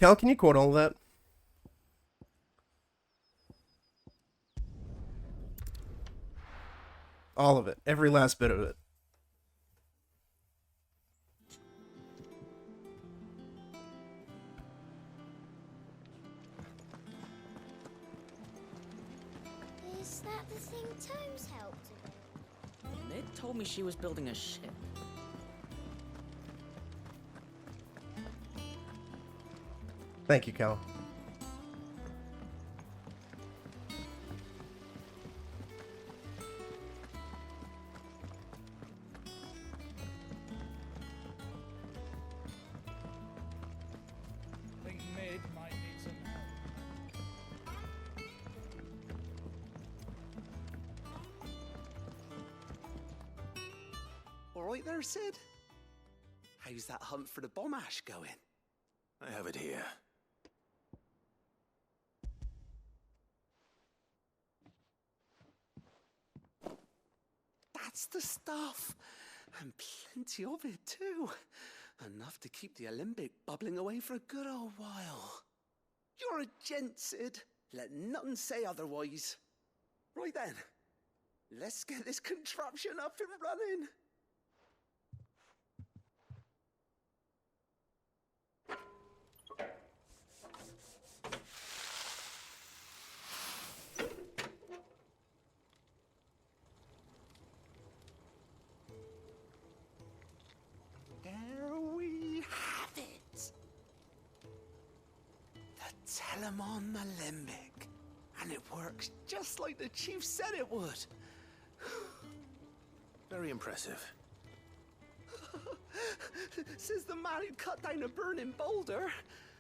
Cal, can you quote all that? All of it. Every last bit of it. Is that the thing Tomes helped with? Mid told me she was building a ship. Thank you, Cal. I think Mid might need some help. All right there, Sid? How's that hunt for the bomb ash going? I have it here. That's the stuff. And plenty of it, too. Enough to keep the Alembic bubbling away for a good old while. You're a gent, Sid. Let none say otherwise. Right then, let's get this contraption up and running. There we have it. The Telemon Alembic. And it works just like the chief said it would. Very impressive. Says the man who cut down a burning boulder.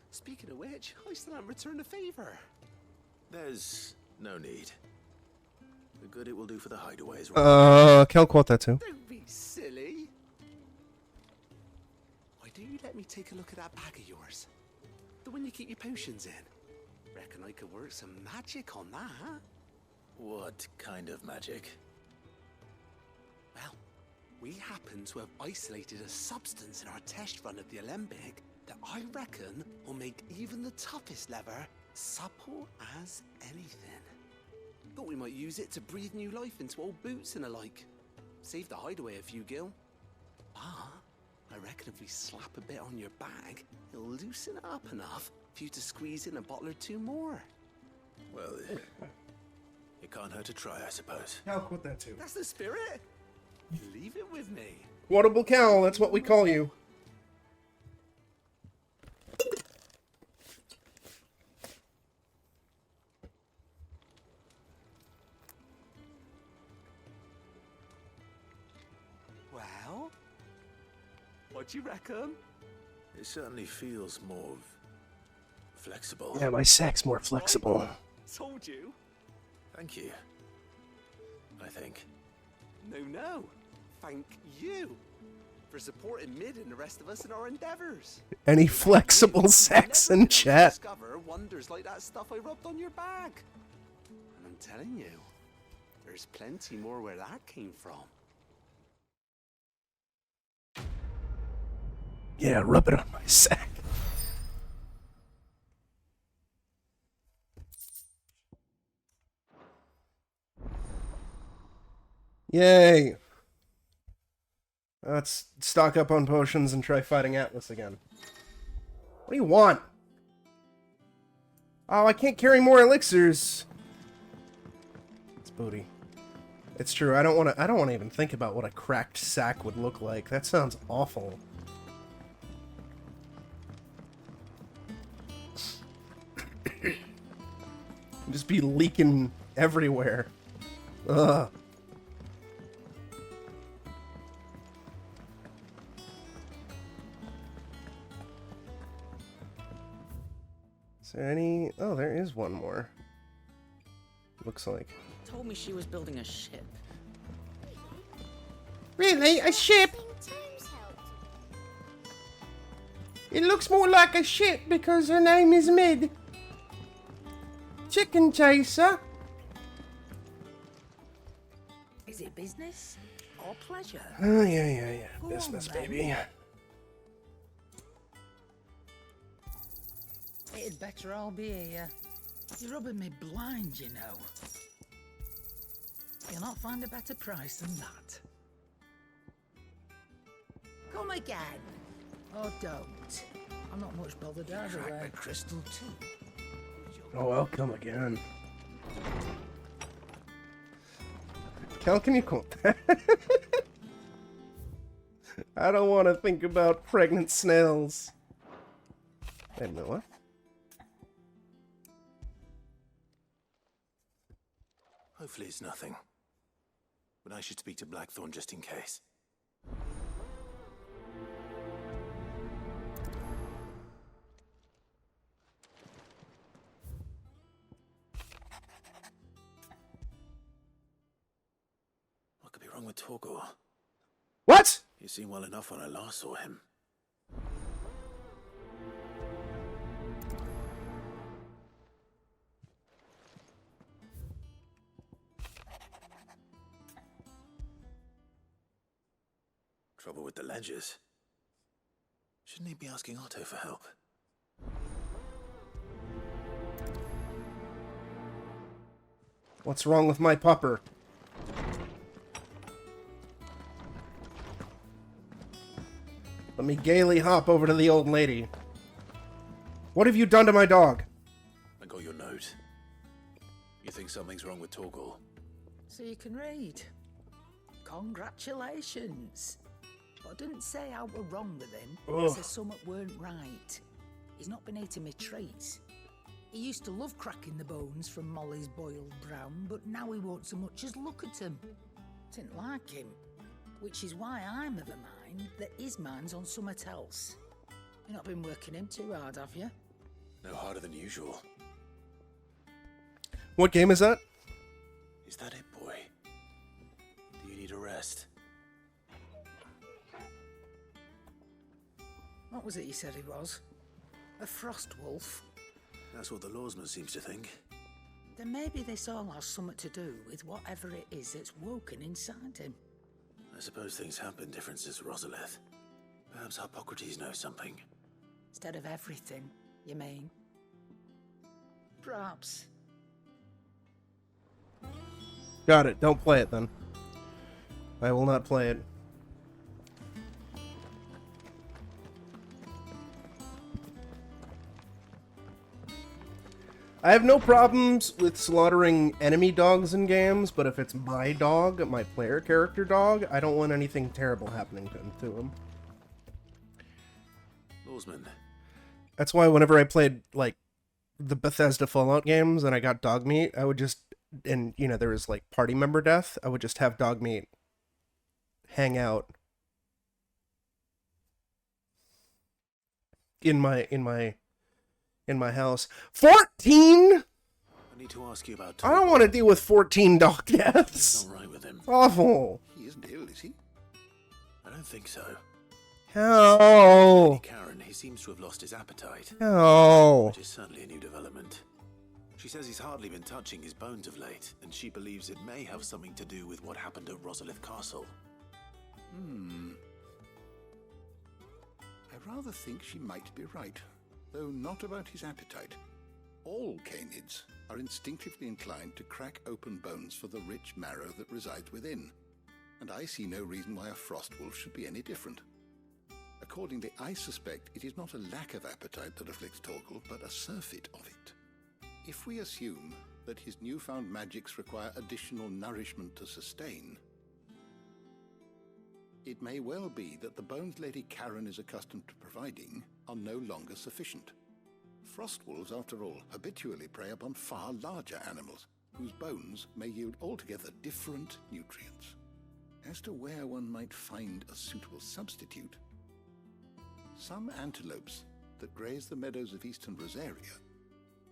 Speaking of which, I still haven't returned the favor. There's no need. The good it will do for the hideaways. Cal quote that too. Don't be silly. Why don't you let me take a look at that bag of yours? The one you keep your potions in. Reckon I could work some magic on that, huh? What kind of magic? Well, we happen to have isolated a substance in our test run of the Alembic that I reckon will make even the toughest lever supple as anything. Thought we might use it to breathe new life into old boots and the like. Save the hideaway a few gil. Ah, I reckon if we slap a bit on your bag, it'll loosen it up enough for you to squeeze in a bottle or two more. Well, it can't hurt to try, I suppose. Cal quote that too. That's the spirit. Leave it with me. Quotable Cal, that's what we call you. Well, what do you reckon? It certainly feels more flexible. Yeah, my sack's more flexible. Told you. Thank you. I think. No. Thank you for supporting Mid and the rest of us in our endeavors. Any flexible sex in chat. Discover wonders like that stuff I rubbed on your bag. And I'm telling you, there's plenty more where that came from. Yeah, rub it on my sack. Yay! Let's stock up on potions and try fighting Atlas again. What do you want? Oh, I can't carry more elixirs. It's booty. It's true. I don't want to even think about what a cracked sack would look like. That sounds awful. Just be leaking everywhere. Ugh. Is there any... Oh, there is one more. Looks like. Told me she was building a ship. Really? A ship? Thing Tomes helped with. It looks more like a ship because her name is Mid. Chicken chaser. Is it business or pleasure? Oh, yeah. Go Business, on, then. baby. It'd better all be here. You're rubbing me blind, you know. You'll not find a better price than that. Come again. Or don't. I'm not much bothered either way. Crystal too. Oh, I'll come again. How can you quote that? I don't want to think about pregnant snails. Wait a minute, what? Hopefully it's nothing. But I should speak to Blackthorn just in case. What could be wrong with Torgor? What? He seemed well enough when I last saw him. Trouble with the ledgers. Shouldn't he be asking Otto for help? What's wrong with my pupper? Let me gaily hop over to the old lady. What have you done to my dog? I got your note. You think something's wrong with Torgor? So you can read. Congratulations. But I didn't say I were wrong with him. I said something weren't right. He's not been eating me treats. He used to love cracking the bones from Molly's boiled brown, but now he won't so much as look at them. Didn't like him. Which is why I'm of a mind that his mind's on something else. You've not been working him too hard, have you? No harder than usual. What game is that? Is that it, boy? Do you need a rest? What was it you said he was? A frost wolf? That's what the lawsman seems to think. Then maybe this all has something to do with whatever it is that's woken inside him. I suppose things have been different since Rosalith. Perhaps Hippocrates knows something. Instead of everything, you mean? Perhaps. Got it. Don't play it then. I will not play it. I have no problems with slaughtering enemy dogs in games, but if it's my dog, my player character dog, I don't want anything terrible happening to him. Lawsman. That's why whenever I played, like, the Bethesda Fallout games and I got dog meat, I would just, and, you know, there was, like, party member death, I would just have dog meat hang out in my house. 14? I need to ask you about I don't want to deal with 14 dog What's deaths. not right with him? Awful. He isn't ill, is he? I don't think so. How? Lady Karen, he seems to have lost his appetite, How? which is certainly a new development. She says he's hardly been touching his bones of late, and she believes it may have something to do with what happened at Rosalith Castle. I rather think she might be right, though not about his appetite. All canids are instinctively inclined to crack open bones for the rich marrow that resides within, and I see no reason why a frost wolf should be any different. Accordingly, I suspect it is not a lack of appetite that afflicts Torgal, but a surfeit of it. If we assume that his newfound magics require additional nourishment to sustain, it may well be that the bones Lady Karen is accustomed to providing are no longer sufficient. Frost wolves, after all, habitually prey upon far larger animals, whose bones may yield altogether different nutrients. As to where one might find a suitable substitute, some antelopes that graze the meadows of eastern Rosaria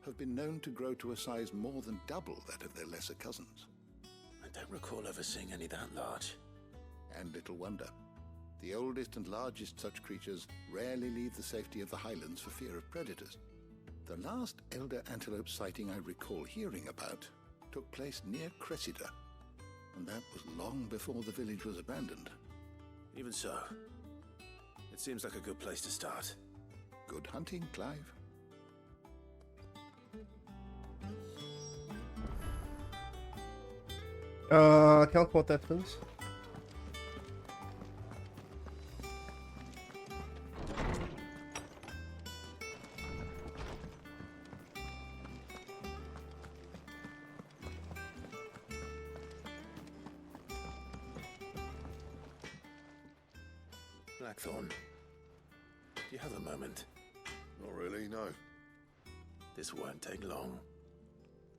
have been known to grow to a size more than double that of their lesser cousins. I don't recall ever seeing any that large. And little wonder. The oldest and largest such creatures rarely leave the safety of the highlands for fear of predators. The last elder antelope sighting I recall hearing about took place near Cressida, and that was long before the village was abandoned. Even so, it seems like a good place to start. Good hunting, Clive. Can I quote that, please? Blackthorn, do you have a moment? Not really, no. This won't take long.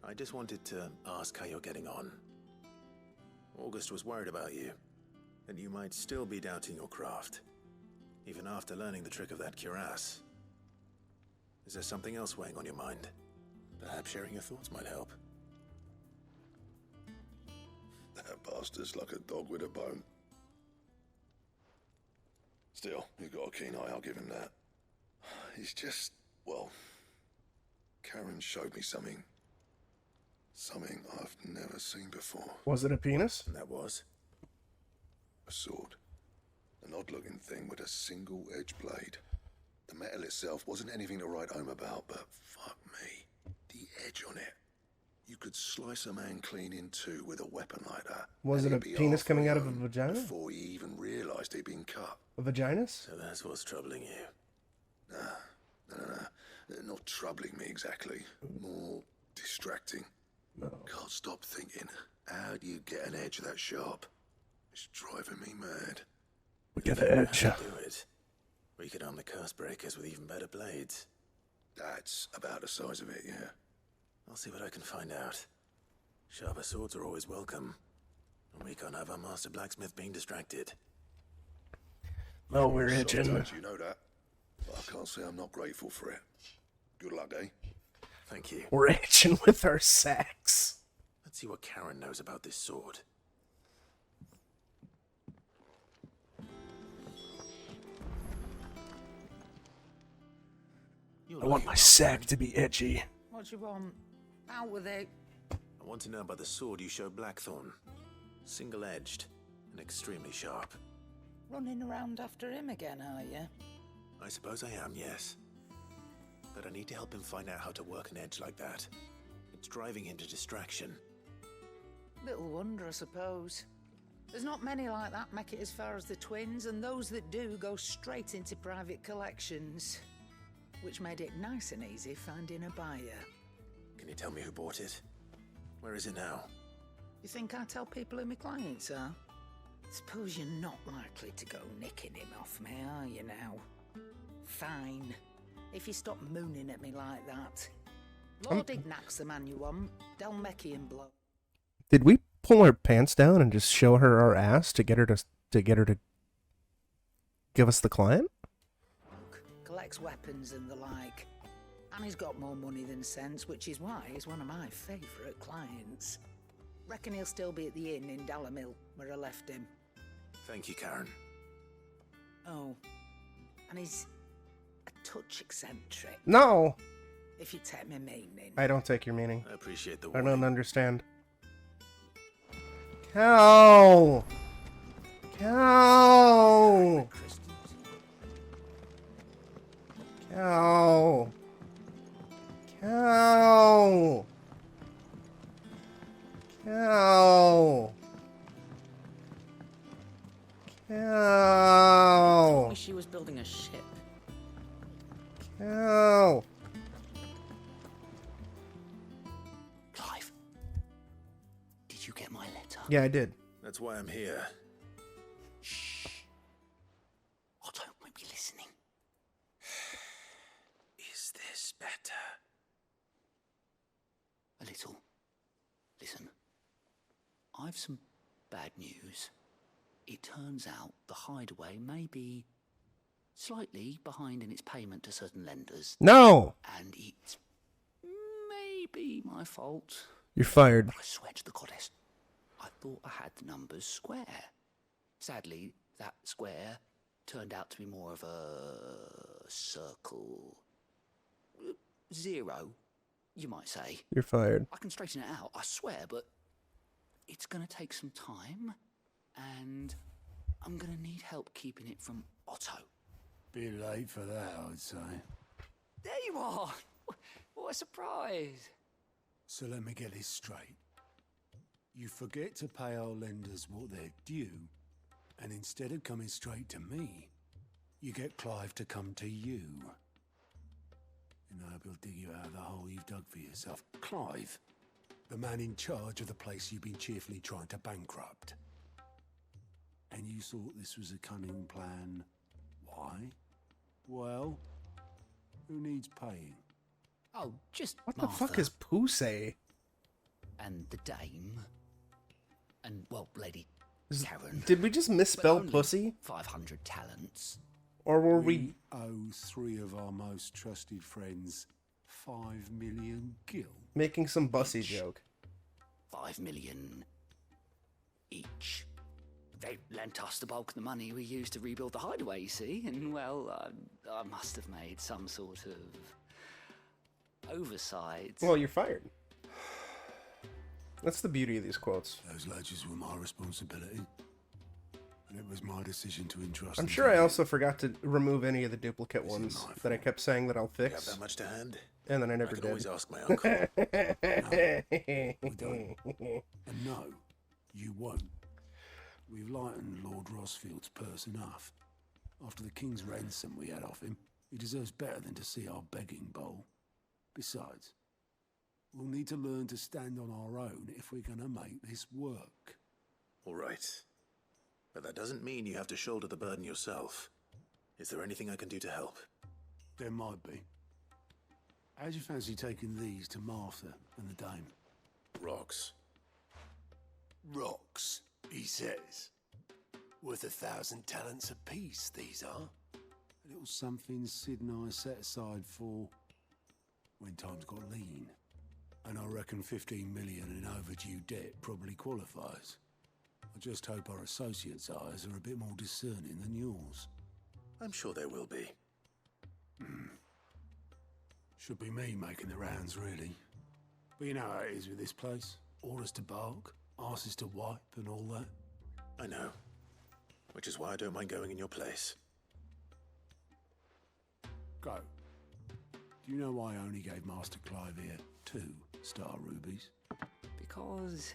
I just wanted to ask how you're getting on. August was worried about you, and you might still be doubting your craft, even after learning the trick of that cuirass. Is there something else weighing on your mind? Perhaps sharing your thoughts might help. That bastard's like a dog with a bone. Still, you've got a keen eye, I'll give him that. He's just, well, Karen showed me something. Something I've never seen before. Was it a penis? And that was? A sword. An odd-looking thing with a single-edged blade. The metal itself wasn't anything to write home about, but fuck me, the edge on it. You could slice a man clean in two with a weapon like that. Was it a penis coming out of a vagina? Before he even realised he'd been cut. A vaginas? So that's what's troubling you. Nah, not troubling me exactly. More distracting. No. Can't stop thinking, how do you get an edge that sharp? It's driving me mad. We got an edge. Do it. We could arm the curse breakers with even better blades. That's about the size of it, yeah. I'll see what I can find out. Sharper swords are always welcome. And we can't have our master blacksmith being distracted. Oh, we're itching. Sometimes you know that. But I can't say I'm not grateful for it. Good luck, eh? Thank you. We're itching with our sacks. Let's see what Karen knows about this sword. I want my sack to be itchy. What do you want? Out with it. I want to know about the sword you showed Blackthorn. Single-edged and extremely sharp. Running around after him again, are you? I suppose I am, yes. But I need to help him find out how to work an edge like that. It's driving him to distraction. Little wonder, I suppose. There's not many like that make it as far as the twins, and those that do go straight into private collections. Which made it nice and easy finding a buyer. Can you tell me who bought it? Where is it now? You think I tell people who my clients are? Suppose you're not likely to go nicking him off me, are you now? Fine. If you stop mooning at me like that. Lord Ignac's the man you want. Delmeckian bloke. Did we pull our pants down and just show her our ass to get her to give us the client? Collects weapons and the like. And he's got more money than sense, which is why he's one of my favourite clients. Reckon he'll still be at the inn in Dallamil, where I left him. Thank you, Karen. Oh, and he's a touch eccentric, No, if you take me meaning. I don't take your meaning. I appreciate the I warning. don't understand. Cow! Cow! Cow! Cow! Cow! Cow! Wish she was building a ship. Cow! Clive, did you get my letter? Yeah, I did. That's why I'm here. Shh. Otto might be listening. Is this better? A little. Listen, I've some bad news. It turns out the hideaway may be slightly behind in its payment to certain lenders, No! and it may be my fault. You're fired. But I swear to the goddess, I thought I had the numbers square. Sadly, that square turned out to be more of a circle. Zero, you might say. You're fired. I can straighten it out, I swear, but it's going to take some time, and I'm going to need help keeping it from Otto. Be late for that, I'd say. There you are! What a surprise! So let me get this straight. You forget to pay our lenders what they're due, and instead of coming straight to me, you get Clive to come to you. And I will dig you out of the hole you've dug for yourself. Clive, the man in charge of the place you've been cheerfully trying to bankrupt. And you thought this was a cunning plan. Why? Well, who needs paying? Oh, just What Martha the fuck is Pusey? and the dame. And, well, Lady Karen. Did we just But misspell only pussy? 500 talents. Or were we... We owe 3 of our most trusted friends 5 million gil. making some bussy joke? 5 million each. They lent us the bulk of the money we used to rebuild the hideaway, you see, and, well, I must have made some sort of oversight. Well, you're fired. That's the beauty of these quotes. Those ledgers were my responsibility. And it was my decision to entrust I'm them sure to I you. also forgot to remove any of the duplicate This is ones my that I fault. kept saying that I'll You have fix, that much to hand? and then I I never could always did. ask my uncle. We don't. And no, you won't. We've lightened Lord Rosfield's purse enough. After the king's ransom we had off him, he deserves better than to see our begging bowl. Besides, we'll need to learn to stand on our own if we're gonna make this work. All right. But that doesn't mean you have to shoulder the burden yourself. Is there anything I can do to help? There might be. How'd you fancy taking these to Martha and the dame? Rocks. Rocks, he says. Worth 1,000 talents apiece, these are. A little something Sid and I set aside for when times got lean. And I reckon 15 million in overdue debt probably qualifies. I just hope our associates' eyes are a bit more discerning than yours. I'm sure there will be. Should be me making the rounds, really. But you know how it is with this place. Orders to bark, asses to wipe and all that. I know. Which is why I don't mind going in your place. Go. Do you know why I only gave Master Clive here 2 star rubies? Because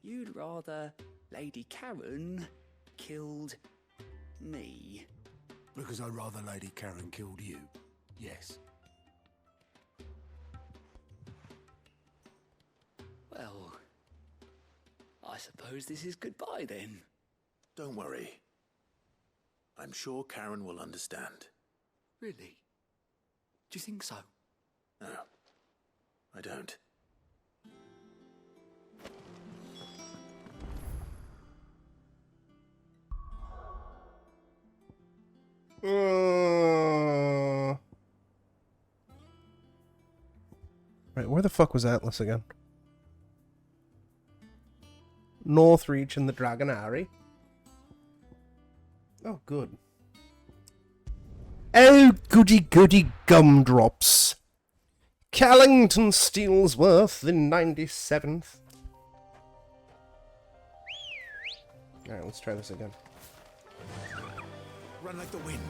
you'd rather Lady Karen killed me. Because I'd rather Lady Karen killed you. Yes. Well, I suppose this is goodbye then. Don't worry. I'm sure Karen will understand. Really? Do you think so? No, I don't. Right, where the fuck was Atlas again? Northreach and the Dragonari. Oh, good. Oh, goody goody gumdrops. Callington Steelsworth the 97th. Alright, let's try this again. Run like the wind.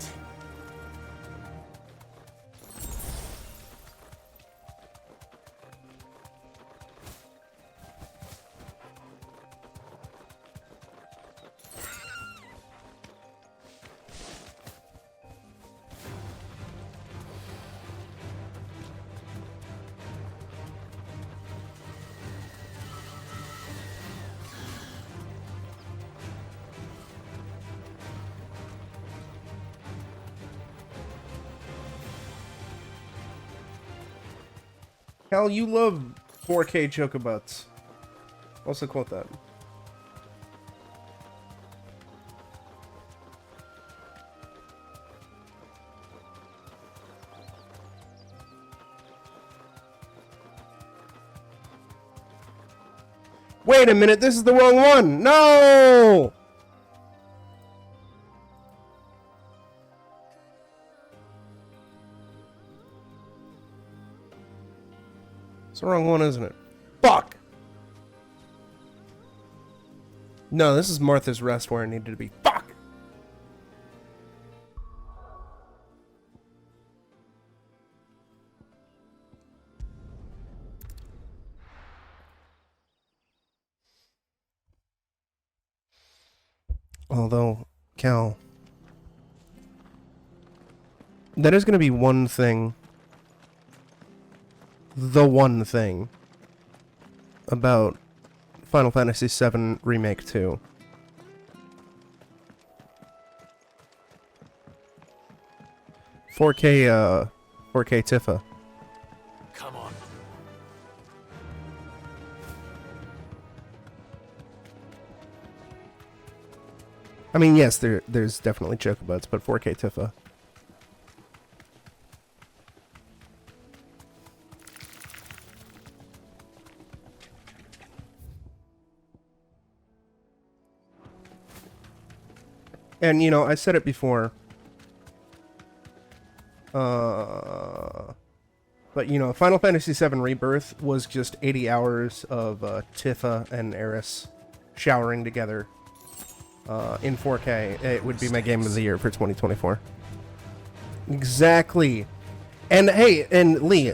Cal, you love 4K chocobutts. Also quote that. Wait a minute, this is the wrong one! No! It's the wrong one, isn't it? Fuck! No, this is Martha's Rest where I needed to be. Fuck! Although, Cal, that is going to be one thing, the one thing, about Final Fantasy VII Remake 2. $4K Tifa. Come on. I mean, yes, there's definitely chocobos, but 4K Tifa. And, you know, I said it before. But, you know, Final Fantasy VII Rebirth was just 80 hours of Tifa and Eris showering together in 4K. It would be my game of the year for 2024. Exactly. And, hey, and Lee,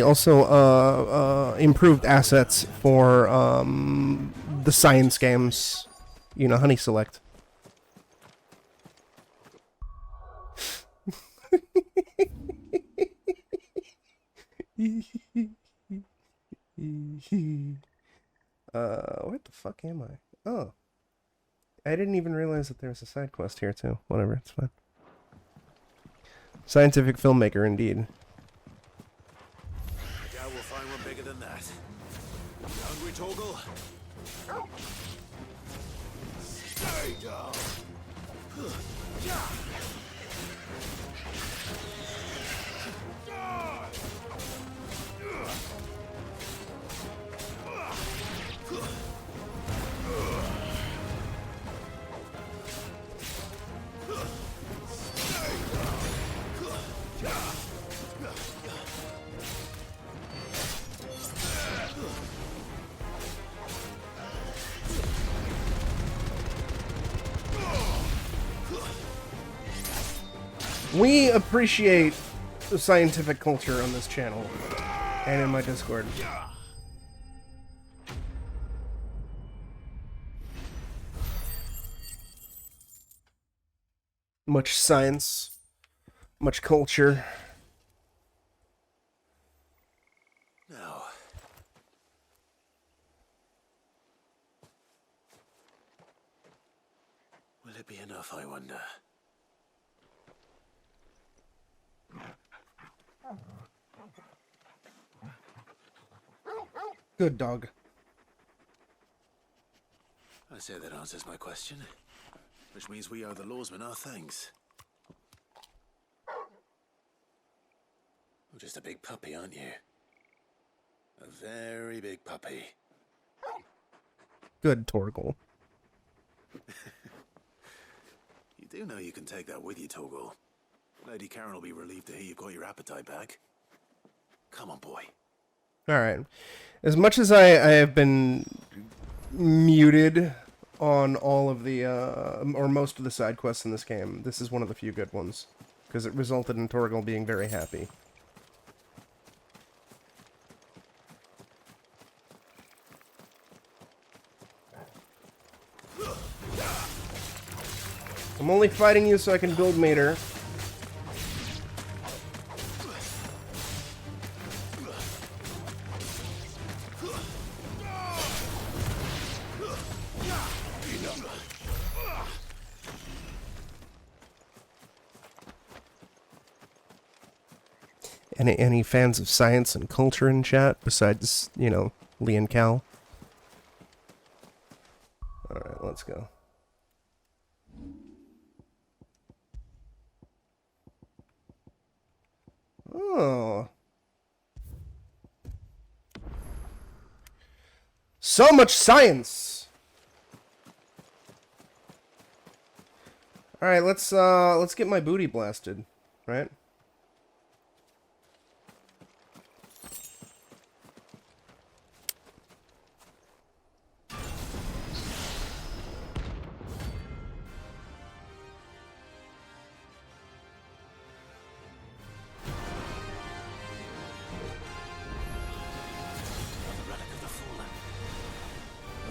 also improved assets for the science games. You know, Honey Select. What the fuck am I? Oh. I didn't even realize that there was a side quest here, too. Whatever, it's fine. Scientific filmmaker, indeed. I doubt we'll find one bigger than that. You hungry, Torgal? Stay down. We appreciate the scientific culture on this channel and in my Discord. Much science, much culture. No. Will it be enough, I wonder? Good dog. I say that answers my question. Which means we owe the lawsmen our thanks. You're just a big puppy, aren't you? A very big puppy. Good, Torgal. You do know you can take that with you, Torgal. Lady Karen will be relieved to hear you got your appetite back. Come on, boy. Alright. As much as I have been muted on all of the, or most of the side quests in this game, this is one of the few good ones. Because it resulted in Torgal being very happy. I'm only fighting you so I can build Mater. Any fans of science and culture in chat besides, you know, Lee and Cal? Alright, let's go. Oh. So much science! Alright, let's get my booty blasted, right?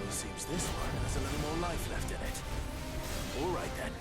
Seems this one has a little more life left in it. All right then.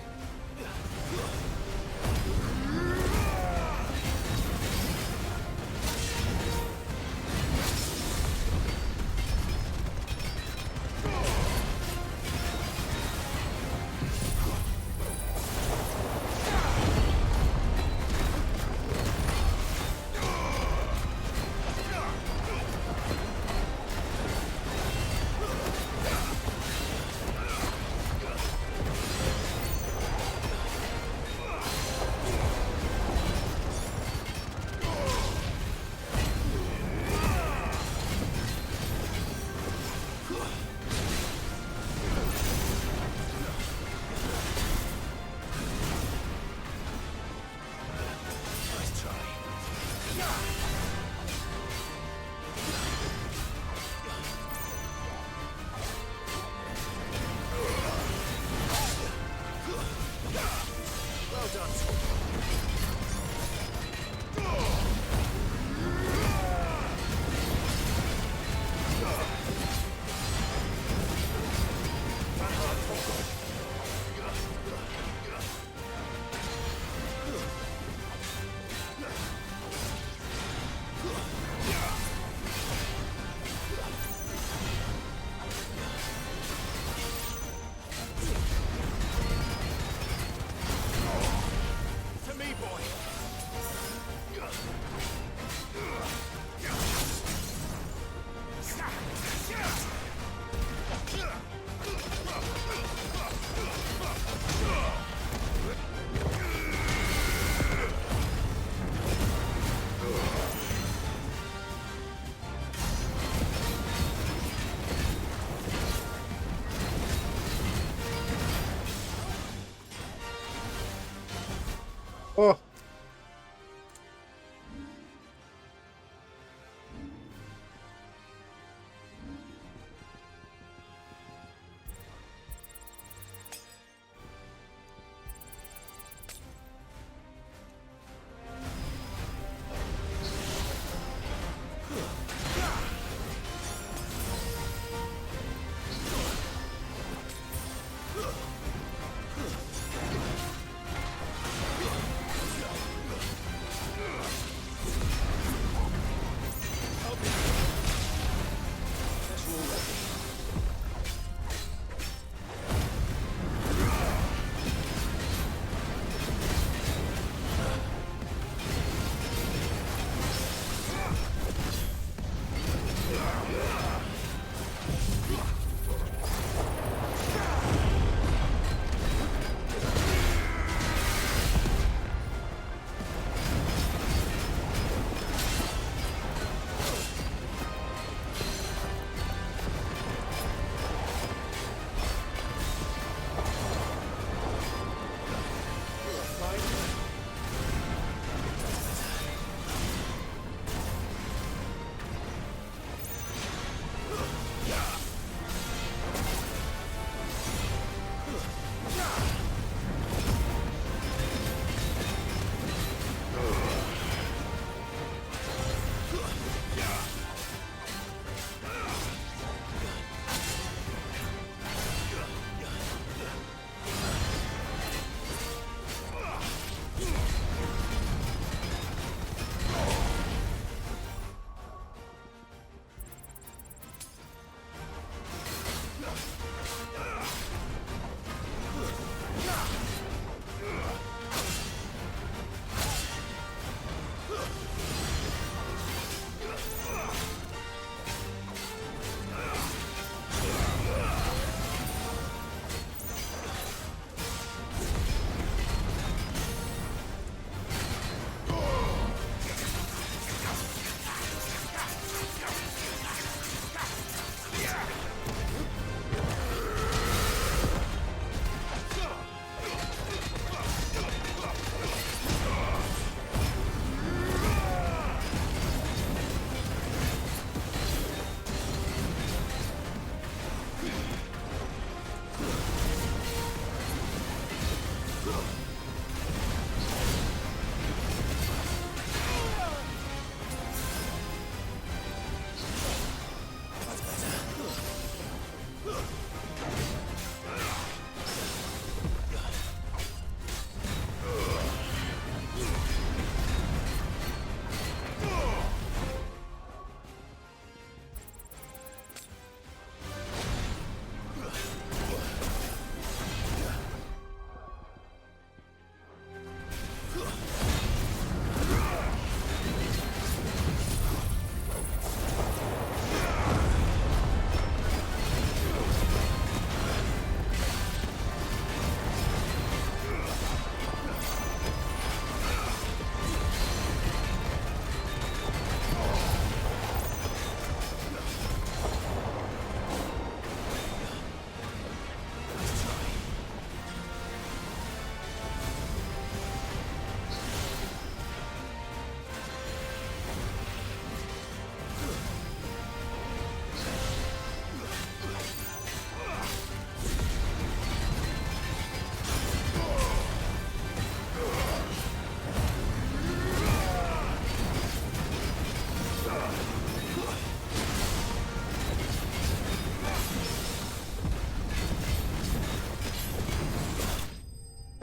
Oh.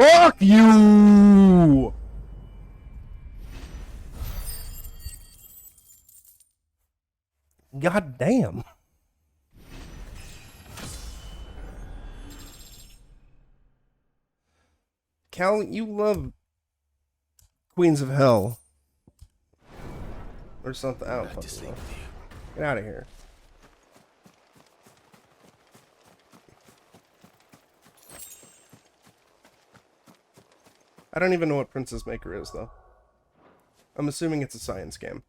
Fuck you! God damn. Cal, you love Queens of Hell. Or something. I don't Back to fucking sleep know. with you. Get out of here. I don't even know what Princess Maker is, though. I'm assuming it's a science game.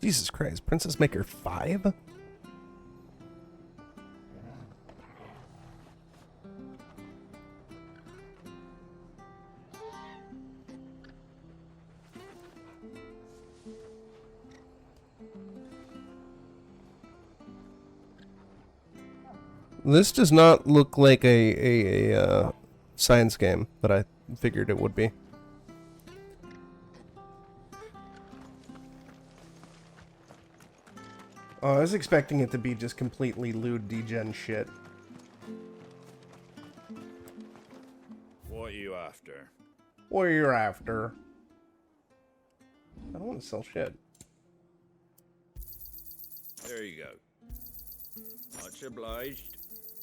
Jesus Christ, Princess Maker 5? This does not look like a science game, but I figured it would be. Oh, I was expecting it to be just completely lewd degen shit. What are you after? What are you after? I don't want to sell shit. There you go. Much obliged.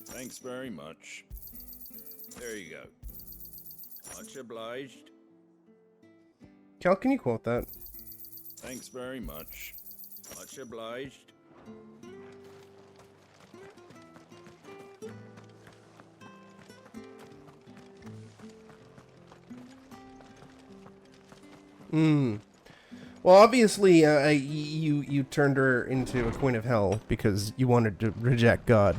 Thanks very much. There you go. Much obliged. Cal, can you quote that? Thanks very much. Much obliged. Well, obviously, you turned her into a Queen of Hell because you wanted to reject God.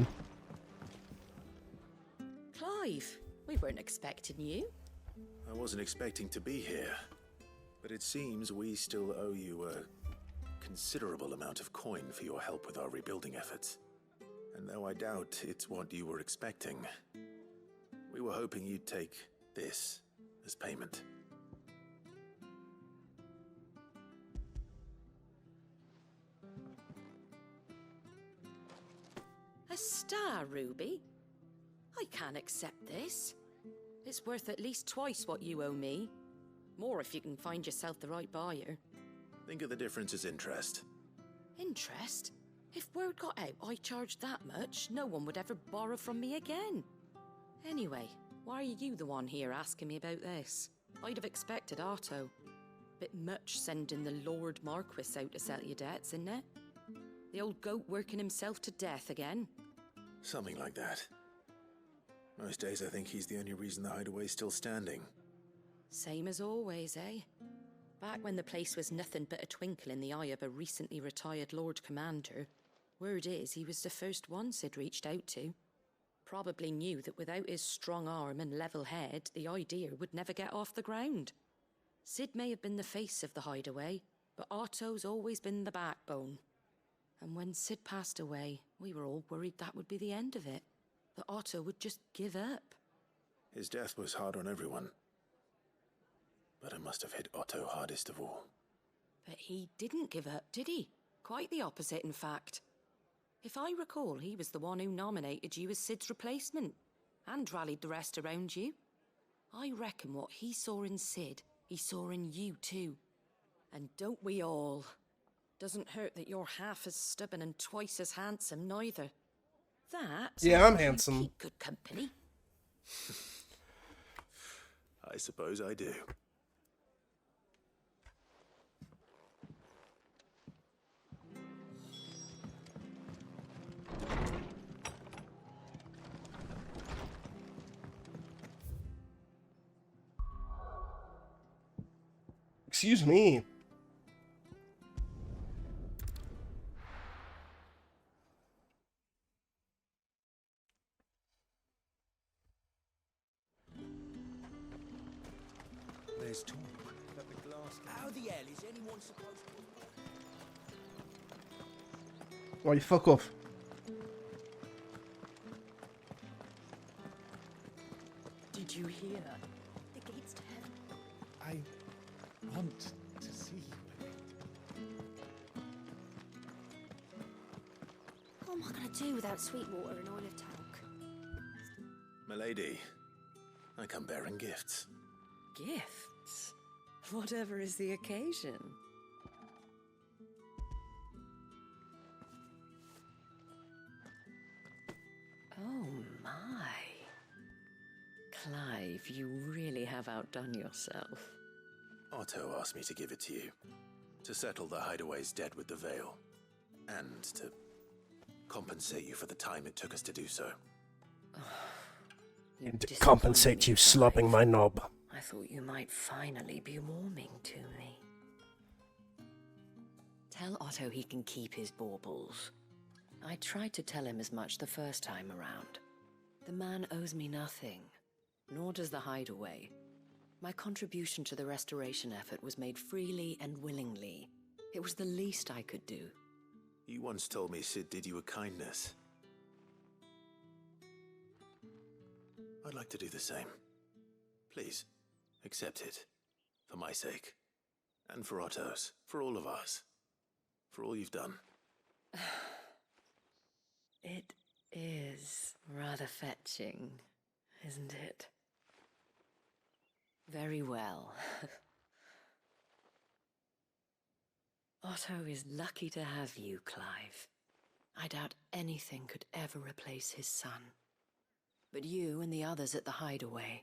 Clive, we weren't expecting you. I wasn't expecting to be here, but it seems we still owe you a considerable amount of coin for your help with our rebuilding efforts. And though I doubt it's what you were expecting, we were hoping you'd take this as payment. A star, Ruby? I can't accept this. It's worth at least twice what you owe me. More if you can find yourself the right buyer. Think of the difference as interest. Interest? If word got out I charged that much, no one would ever borrow from me again. Anyway, why are you the one here asking me about this? I'd have expected Otto. Bit much sending the Lord Marquis out to settle your debts, isn't it? The old goat working himself to death again. Something like that. Most days I think he's the only reason the hideaway's still standing. Same as always, eh? Back when the place was nothing but a twinkle in the eye of a recently retired Lord Commander, word is he was the first one Sid reached out to. Probably knew that without his strong arm and level head, the idea would never get off the ground. Sid may have been the face of the hideaway, but Otto's always been the backbone. And when Sid passed away, we were all worried that would be the end of it. That Otto would just give up. His death was hard on everyone. But it must have hit Otto hardest of all. But he didn't give up, did he? Quite the opposite, in fact. If I recall, he was the one who nominated you as Sid's replacement, and rallied the rest around you. I reckon what he saw in Sid, he saw in you too. And don't we all? Doesn't hurt that you're half as stubborn and twice as handsome, neither. That's Yeah, I'm why you handsome. keep good company. I suppose I do. Excuse me. There's talk that the glass... How the hell is anyone supposed to... Why you fuck off? What am I gonna do without sweet water and oil of talc? Milady, I come bearing gifts. Gifts? Whatever is the occasion. Oh my. Clive, you really have outdone yourself. Otto asked me to give it to you. To settle the Hideaway's debt with the Veil. And to compensate you for the time it took us to do so. And to compensate you slopping my knob. I thought you might finally be warming to me. Tell Otto he can keep his baubles. I tried to tell him as much the first time around. The man owes me nothing, nor does the Hideaway. My contribution to the restoration effort was made freely and willingly. It was the least I could do. You once told me Sid did you a kindness. I'd like to do the same. Please, accept it. For my sake. And for Otto's. For all of us. For all you've done. It is rather fetching, isn't it? Very well. Otto is lucky to have you, Clive. I doubt anything could ever replace his son. But you and the others at the Hideaway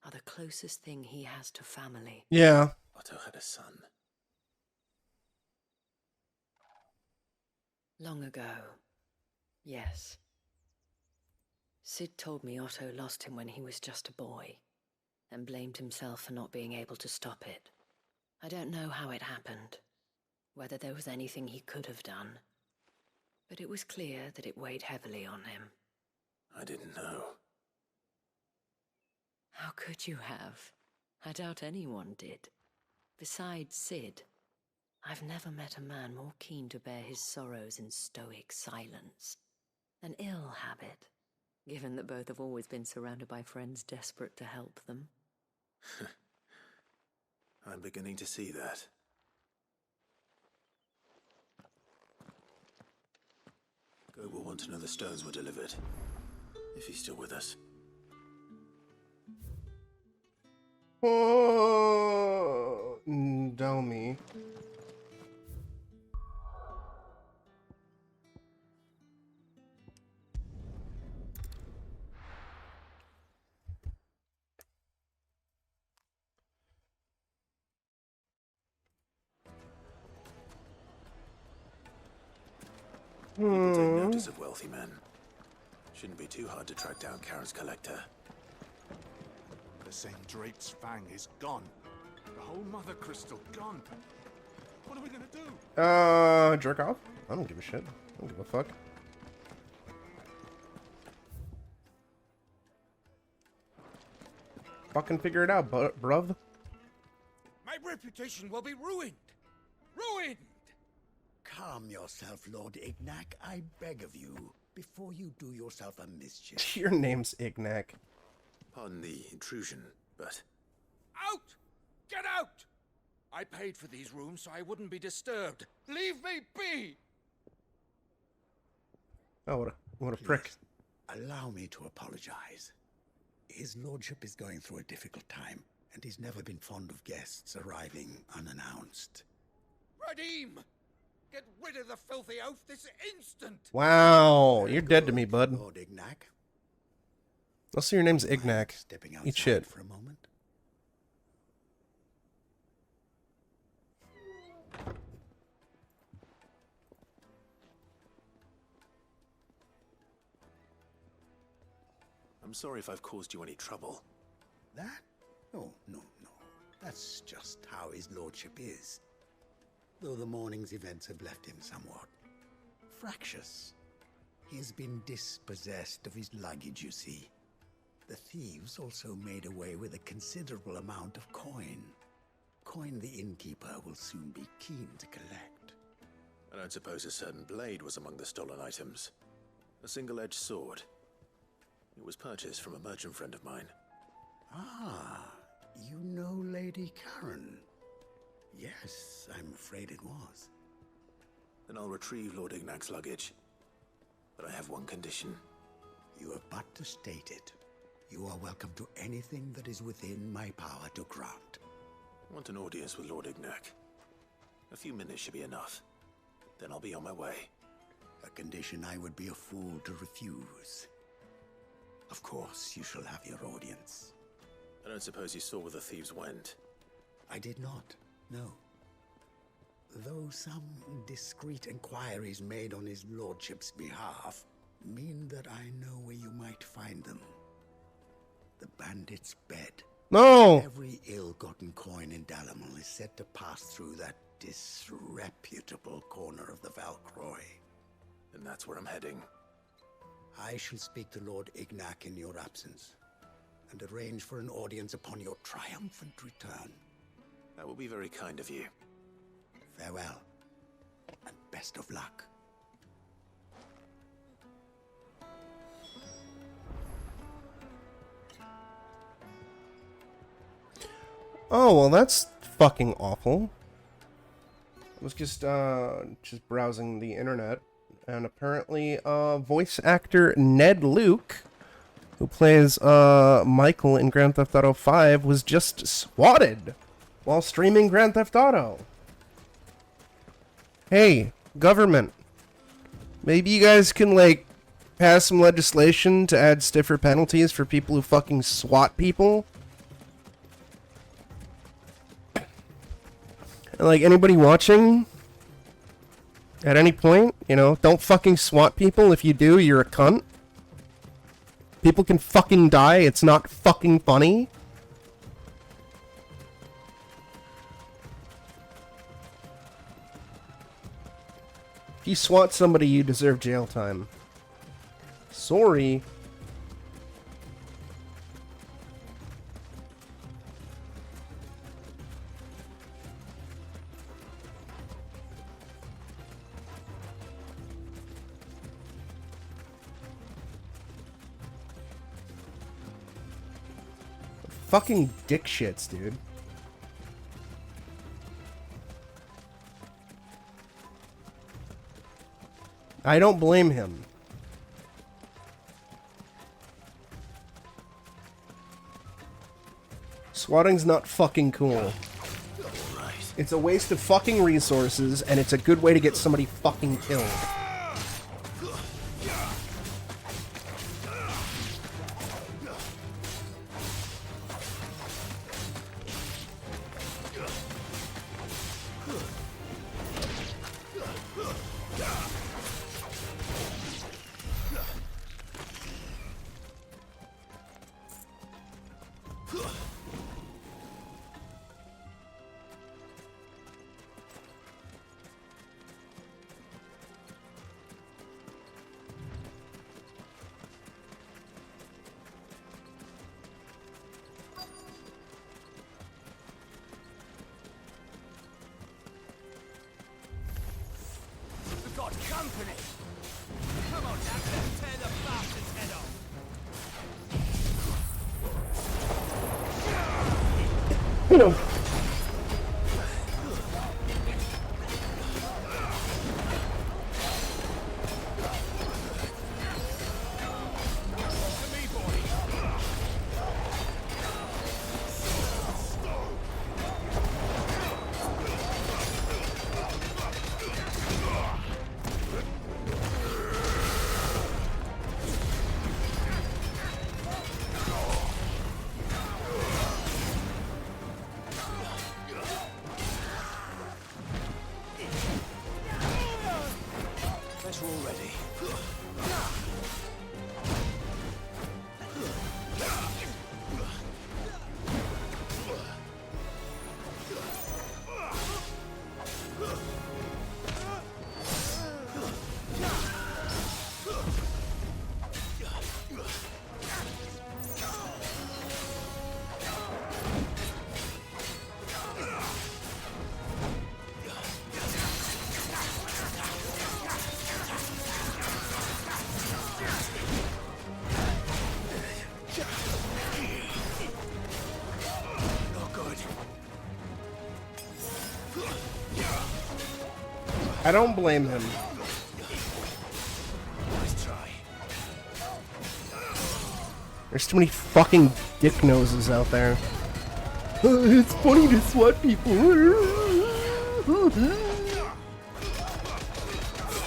are the closest thing he has to family. Yeah. Otto had a son. Long ago, yes. Sid told me Otto lost him when he was just a boy, and blamed himself for not being able to stop it. I don't know how it happened, whether there was anything he could have done, but it was clear that it weighed heavily on him. I didn't know. How could you have? I doubt anyone did. Besides Sid, I've never met a man more keen to bear his sorrows in stoic silence. An ill habit, given that both have always been surrounded by friends desperate to help them. I'm beginning to see that. Go will want to know the stones were delivered. If he's still with us. Oh, Domi. People take notice of wealthy men. Shouldn't be too hard to track down Karen's collector. The St. Drake's Fang is gone. The whole Mother Crystal gone. What are we gonna do? Jerk off? I don't give a shit. I don't give a fuck. Fucking figure it out, bruv. My reputation will be ruined. Ruined! Calm yourself, Lord Ignac, I beg of you, before you do yourself a mischief. Your name's Ignac. Pardon the intrusion, but... Out! Get out! I paid for these rooms so I wouldn't be disturbed. Leave me be! Oh, what a prick. Allow me to apologize. His lordship is going through a difficult time, and he's never been fond of guests arriving unannounced. Radim! Get rid of the filthy oaf this instant! Wow, you're dead to me, bud. Lord Ignac. Also, your name's Ignac. Eat shit. For a moment. I'm sorry if I've caused you any trouble. That? Oh, no. That's just how his lordship is. Though the morning's events have left him somewhat fractious. He has been dispossessed of his luggage, you see. The thieves also made away with a considerable amount of coin. Coin the innkeeper will soon be keen to collect. I don't suppose a certain blade was among the stolen items. A single-edged sword. It was purchased from a merchant friend of mine. Ah, you know Lady Karen. Yes, I'm afraid it was. Then I'll retrieve Lord Ignac's luggage. But I have one condition. You have but to state it. You are welcome to anything that is within my power to grant. I want an audience with Lord Ignac. A few minutes should be enough. Then I'll be on my way. A condition I would be a fool to refuse. Of course, you shall have your audience. I don't suppose you saw where the thieves went. I did not, no. Though some discreet inquiries made on his lordship's behalf mean that I know where you might find them. The bandit's bed. No! Every ill-gotten coin in Dalamil is said to pass through that disreputable corner of the Valcroy. And that's where I'm heading. I shall speak to Lord Ignac in your absence, and arrange for an audience upon your triumphant return. That will be very kind of you. Farewell, and best of luck. Oh, well, that's fucking awful. I was just browsing the internet, and apparently, voice actor Ned Luke, who plays, Michael in Grand Theft Auto 5, was just swatted while streaming Grand Theft Auto. Hey, government. Maybe you guys can, like, pass some legislation to add stiffer penalties for people who fucking swat people? Like, anybody watching? At any point, you know, don't fucking swat people. If you do, you're a cunt. People can fucking die. It's not fucking funny. If you swat somebody, you deserve jail time. Sorry. Fucking dick shits, dude. I don't blame him. Swatting's not fucking cool. It's a waste of fucking resources, and it's a good way to get somebody fucking killed. You know. I don't blame him. Nice try. There's too many fucking dick noses out there. It's funny to swat people.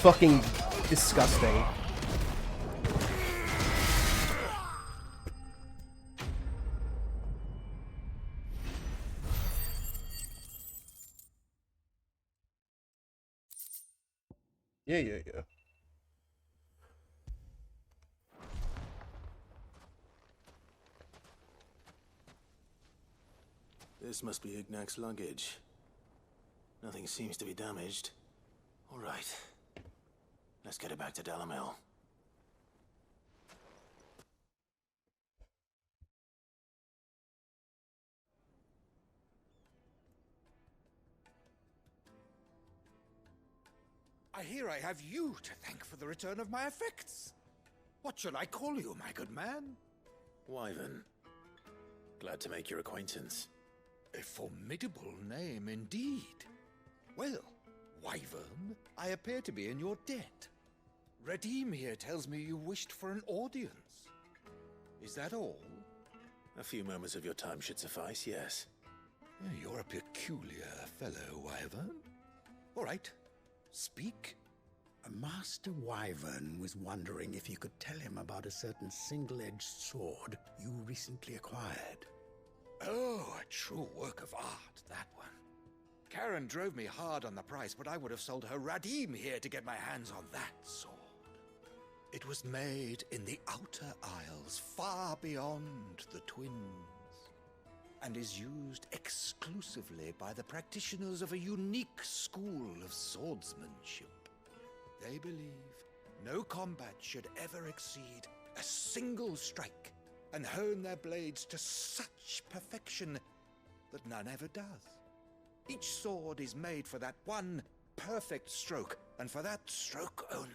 Fucking disgusting. Yeah. This must be Ignac's luggage. Nothing seems to be damaged. All right. Let's get it back to Dalamel. I hear I have you to thank for the return of my effects. What shall I call you, my good man? Wyvern. Glad to make your acquaintance. A formidable name indeed. Well, Wyvern, I appear to be in your debt. Redeem here tells me you wished for an audience. Is that all? A few moments of your time should suffice, yes. You're a peculiar fellow, Wyvern. All right, speak. Master Wyvern was wondering if you could tell him about a certain single-edged sword you recently acquired. Oh, a true work of art, that one. Karen drove me hard on the price, but I would have sold her Radim here to get my hands on that sword. It was made in the Outer Isles, far beyond the Twins, and is used exclusively by the practitioners of a unique school of swordsmanship. They believe no combat should ever exceed a single strike, and hone their blades to such perfection that none ever does. Each sword is made for that one perfect stroke, and for that stroke only.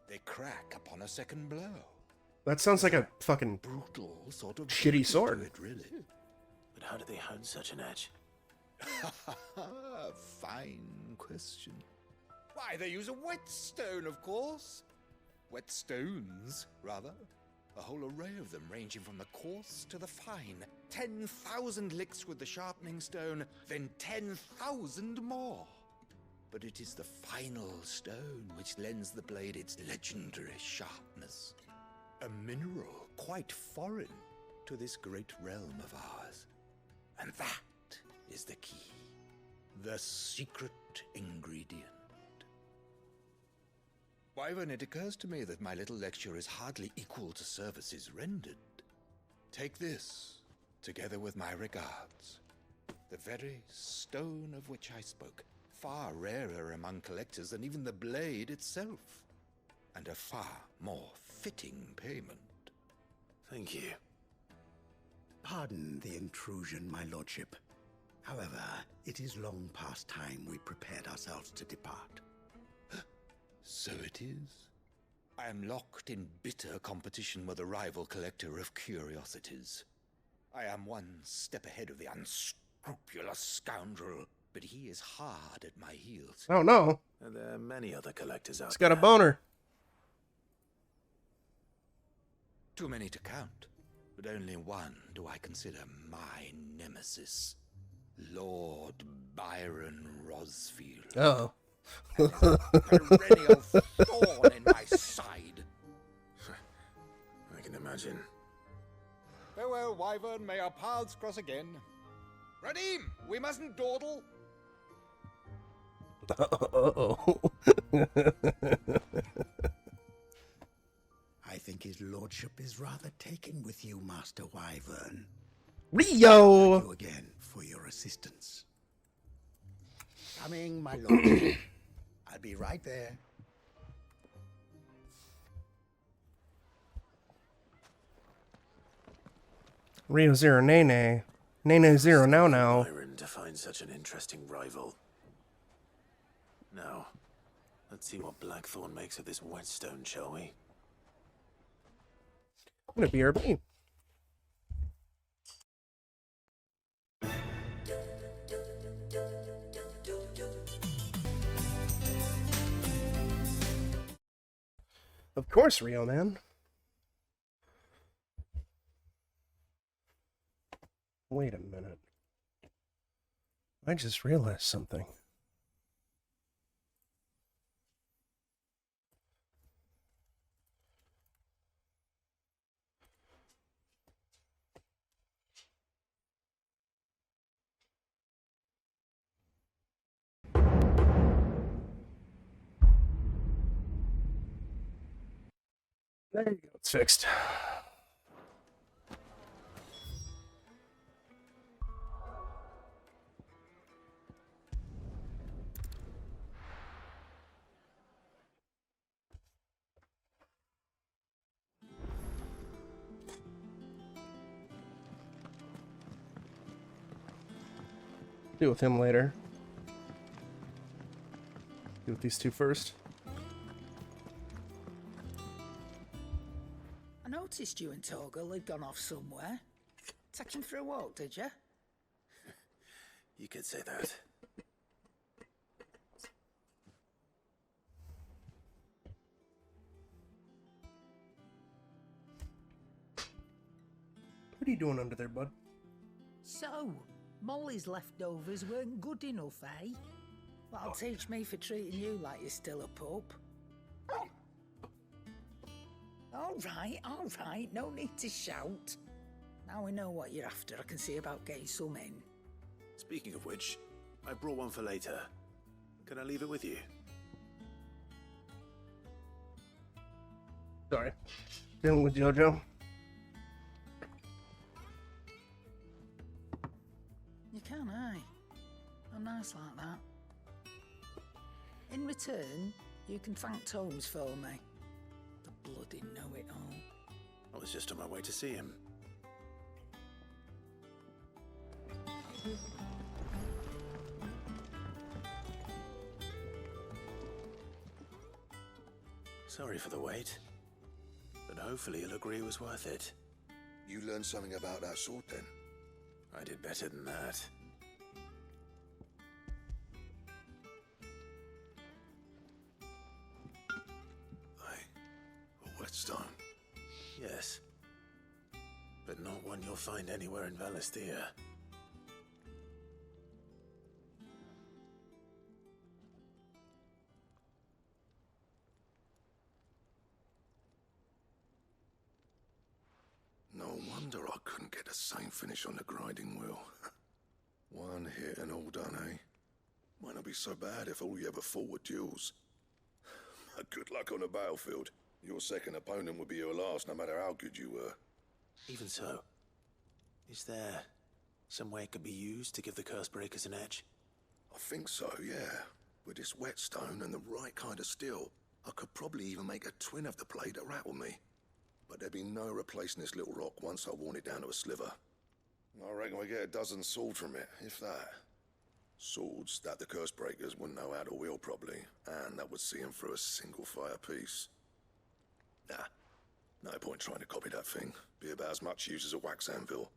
They crack upon a second blow. That sounds like a fucking brutal sort of shitty sword. It really. But how do they hone such an edge? Fine question. Why, they use a whetstone, of course. Whetstones, rather. A whole array of them, ranging from the coarse to the fine. 10,000 licks with the sharpening stone, then 10,000 more. But it is the final stone which lends the blade its legendary sharpness. A mineral quite foreign to this great realm of ours. And that is the key. The secret ingredient. Wyvern, it occurs to me that my little lecture is hardly equal to services rendered. Take this, together with my regards. The very stone of which I spoke, far rarer among collectors than even the blade itself, and a far more fitting payment. Thank you. Pardon the intrusion, my lordship. However, it is long past time we prepared ourselves to depart. So it is. I am locked in bitter competition with a rival collector of curiosities. I am one step ahead of the unscrupulous scoundrel, but he is hard at my heels. Oh no. And there are many other collectors out He's got there. a boner. Too many to count, but only one do I consider my nemesis. Lord Byron Rosfield. Oh. Perennial thorn in my side. I can imagine. Farewell, Wyvern. May our paths cross again. Radim, we mustn't dawdle. Uh-oh. I think his lordship is rather taken with you, Master Wyvern. Rio! Thank you again for your assistance. Coming, my lord. I'll be right there. Rio Zero Nene. Nene Zero now. Byron to find such an interesting rival. Now, let's see what Blackthorn makes of this whetstone, shall we? I'm gonna BRB. Of course, Rio, man. Wait a minute. I just realized something. There you go. It's fixed. Deal with him later. Deal with these two first. I noticed you and Torgal had gone off somewhere. Take him for a walk, did you? You could say that. What are you doing under there, bud? So, Molly's leftovers weren't good enough, eh? That'll teach me for treating you like you're still a pup. All right, no need to shout. Now we know what you're after, I can see about getting some in. Speaking of which, I brought one for later. Can I leave it with you? Sorry. Dealing with JoJo. You can, eh? I'm nice like that. In return, you can thank Tomes for me. The bloody know-it-all. I was just on my way to see him. Sorry for the wait, but hopefully he'll agree it was worth it. You learned something about that sword then? I did better than that. A whetstone? Yes, but not one you'll find anywhere in Valisthea. No wonder I couldn't get the same finish on the grinding wheel. One hit and all done, eh? Might not be so bad if all you ever fought were duels. Good luck on the battlefield. Your second opponent would be your last, no matter how good you were. Even so, is there some way it could be used to give the curse breakers an edge? I think so, yeah. With this whetstone and the right kind of steel, I could probably even make a twin of the blade that rattled me. But there'd be no replacing this little rock once I worn it down to a sliver. I reckon we get a dozen swords from it, if that. Swords that the curse breakers wouldn't know how to wield properly, and that would see them through a single fire piece. Nah, no point trying to copy that thing. Be about as much use as a wax anvil.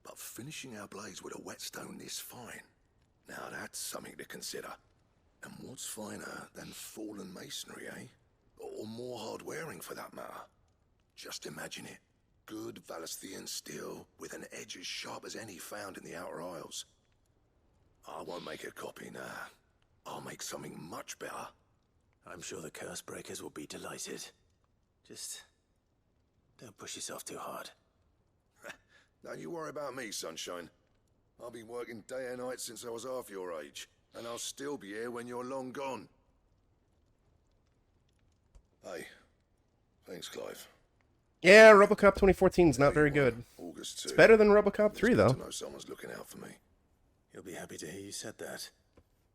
But finishing our blades with a whetstone this fine, now that's something to consider. And what's finer than fallen masonry, eh? Or more hard-wearing, for that matter. Just imagine it. Good Valisthean steel with an edge as sharp as any found in the Outer Isles. I won't make a copy, nah. I'll make something much better. I'm sure the curse breakers will be delighted. Just don't push yourself too hard. Don't you worry about me, sunshine. I've been working day and night since I was half your age, and I'll still be here when you're long gone. Hey, thanks, Clive. Yeah, RoboCop 2014 is not very good. August 2. It's better than RoboCop 3, though. To know someone's looking out for me. He'll be happy to hear you said that.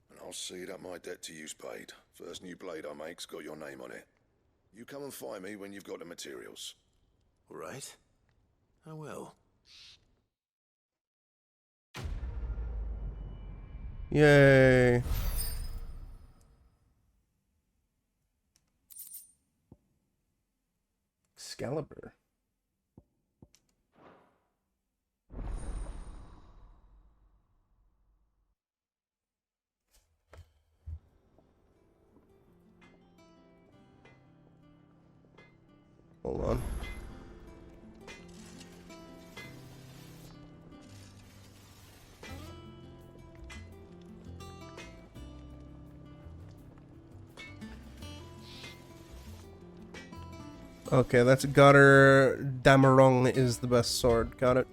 And I'll see that my debt to you's paid. First new blade I make's got your name on it. You come and find me when you've got the materials. All right. I will. Yay. Excalibur. Hold on. Okay, that's Gotter Damarong is the best sword. Got it.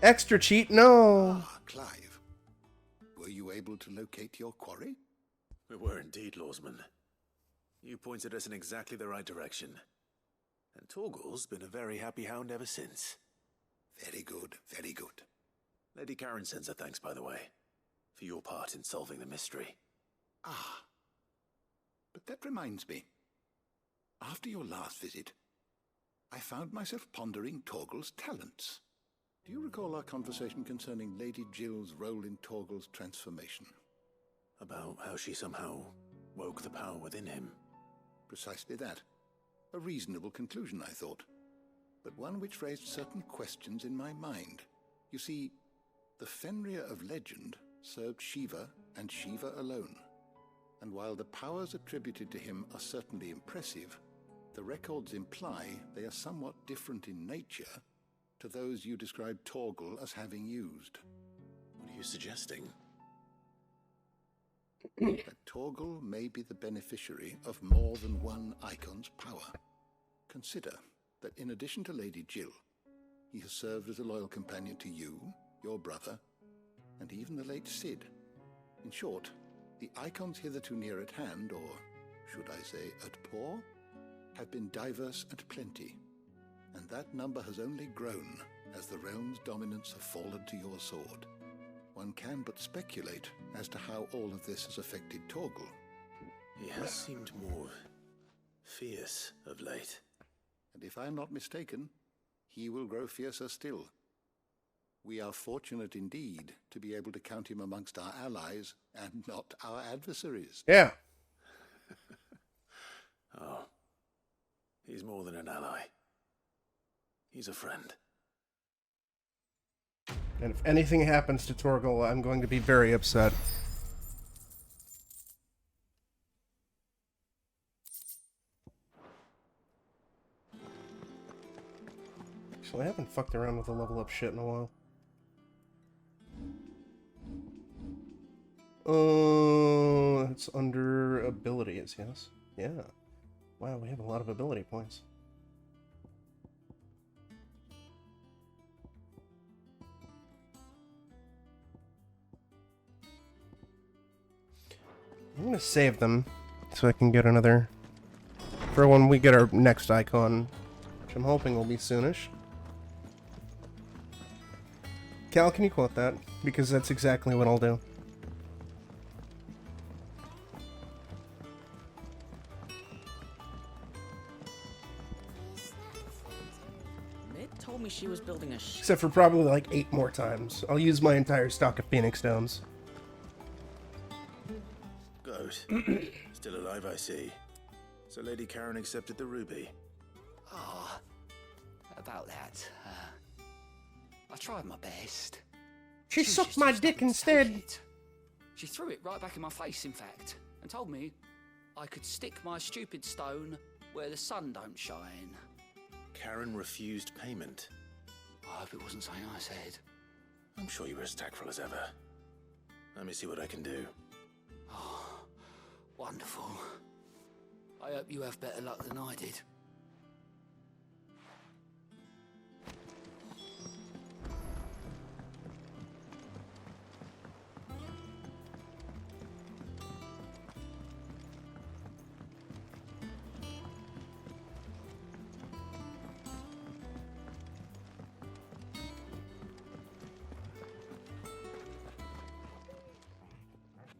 Extra cheat? No. Ah, Clive. Were you able to locate your quarry? We were indeed, Lawsman. You pointed us in exactly the right direction. And Torgal's been a very happy hound ever since. Very good, very good. Lady Karen sends her thanks, by the way, for your part in solving the mystery. Ah. But that reminds me. After your last visit, I found myself pondering Torgal's talents. Do you recall our conversation concerning Lady Jill's role in Torgal's transformation? About how she somehow woke the power within him. Precisely that. A reasonable conclusion, I thought. But one which raised certain questions in my mind. You see, the Fenrir of legend served Shiva and Shiva alone. And while the powers attributed to him are certainly impressive, the records imply they are somewhat different in nature to those you described Torgal as having used. What are you suggesting? That Torgal may be the beneficiary of more than one icon's power. Consider that in addition to Lady Jill, he has served as a loyal companion to you, your brother, and even the late Cid. In short, the icons hitherto near at hand, or should I say at paw, have been diverse and plenty, and that number has only grown as the realm's dominance have fallen to your sword. One can but speculate as to how all of this has affected Torgal. He has seemed more fierce of late. And if I am not mistaken, he will grow fiercer still. We are fortunate indeed to be able to count him amongst our allies and not our adversaries. Yeah. Oh, he's more than an ally. He's a friend. And if anything happens to Torgal, I'm going to be very upset. Actually, I haven't fucked around with the level up shit in a while. It's under abilities, yes. Yeah. Wow, we have a lot of ability points. I'm gonna save them so I can get another for when we get our next icon, which I'm hoping will be soonish. Cal, can you quote that? Because that's exactly what I'll do. Mid told me she was building a Except for probably like 8 more times. I'll use my entire stock of Phoenix Stones. Goat. Still alive, I see. So Lady Karen accepted the ruby. Ah, about that. I tried my best. She sucked my dick instead. She threw it right back in my face, in fact, and told me I could stick my stupid stone where the sun don't shine. Karen refused payment. I hope it wasn't something I said. I'm sure you were as tactful as ever. Let me see what I can do. Oh, wonderful. I hope you have better luck than I did.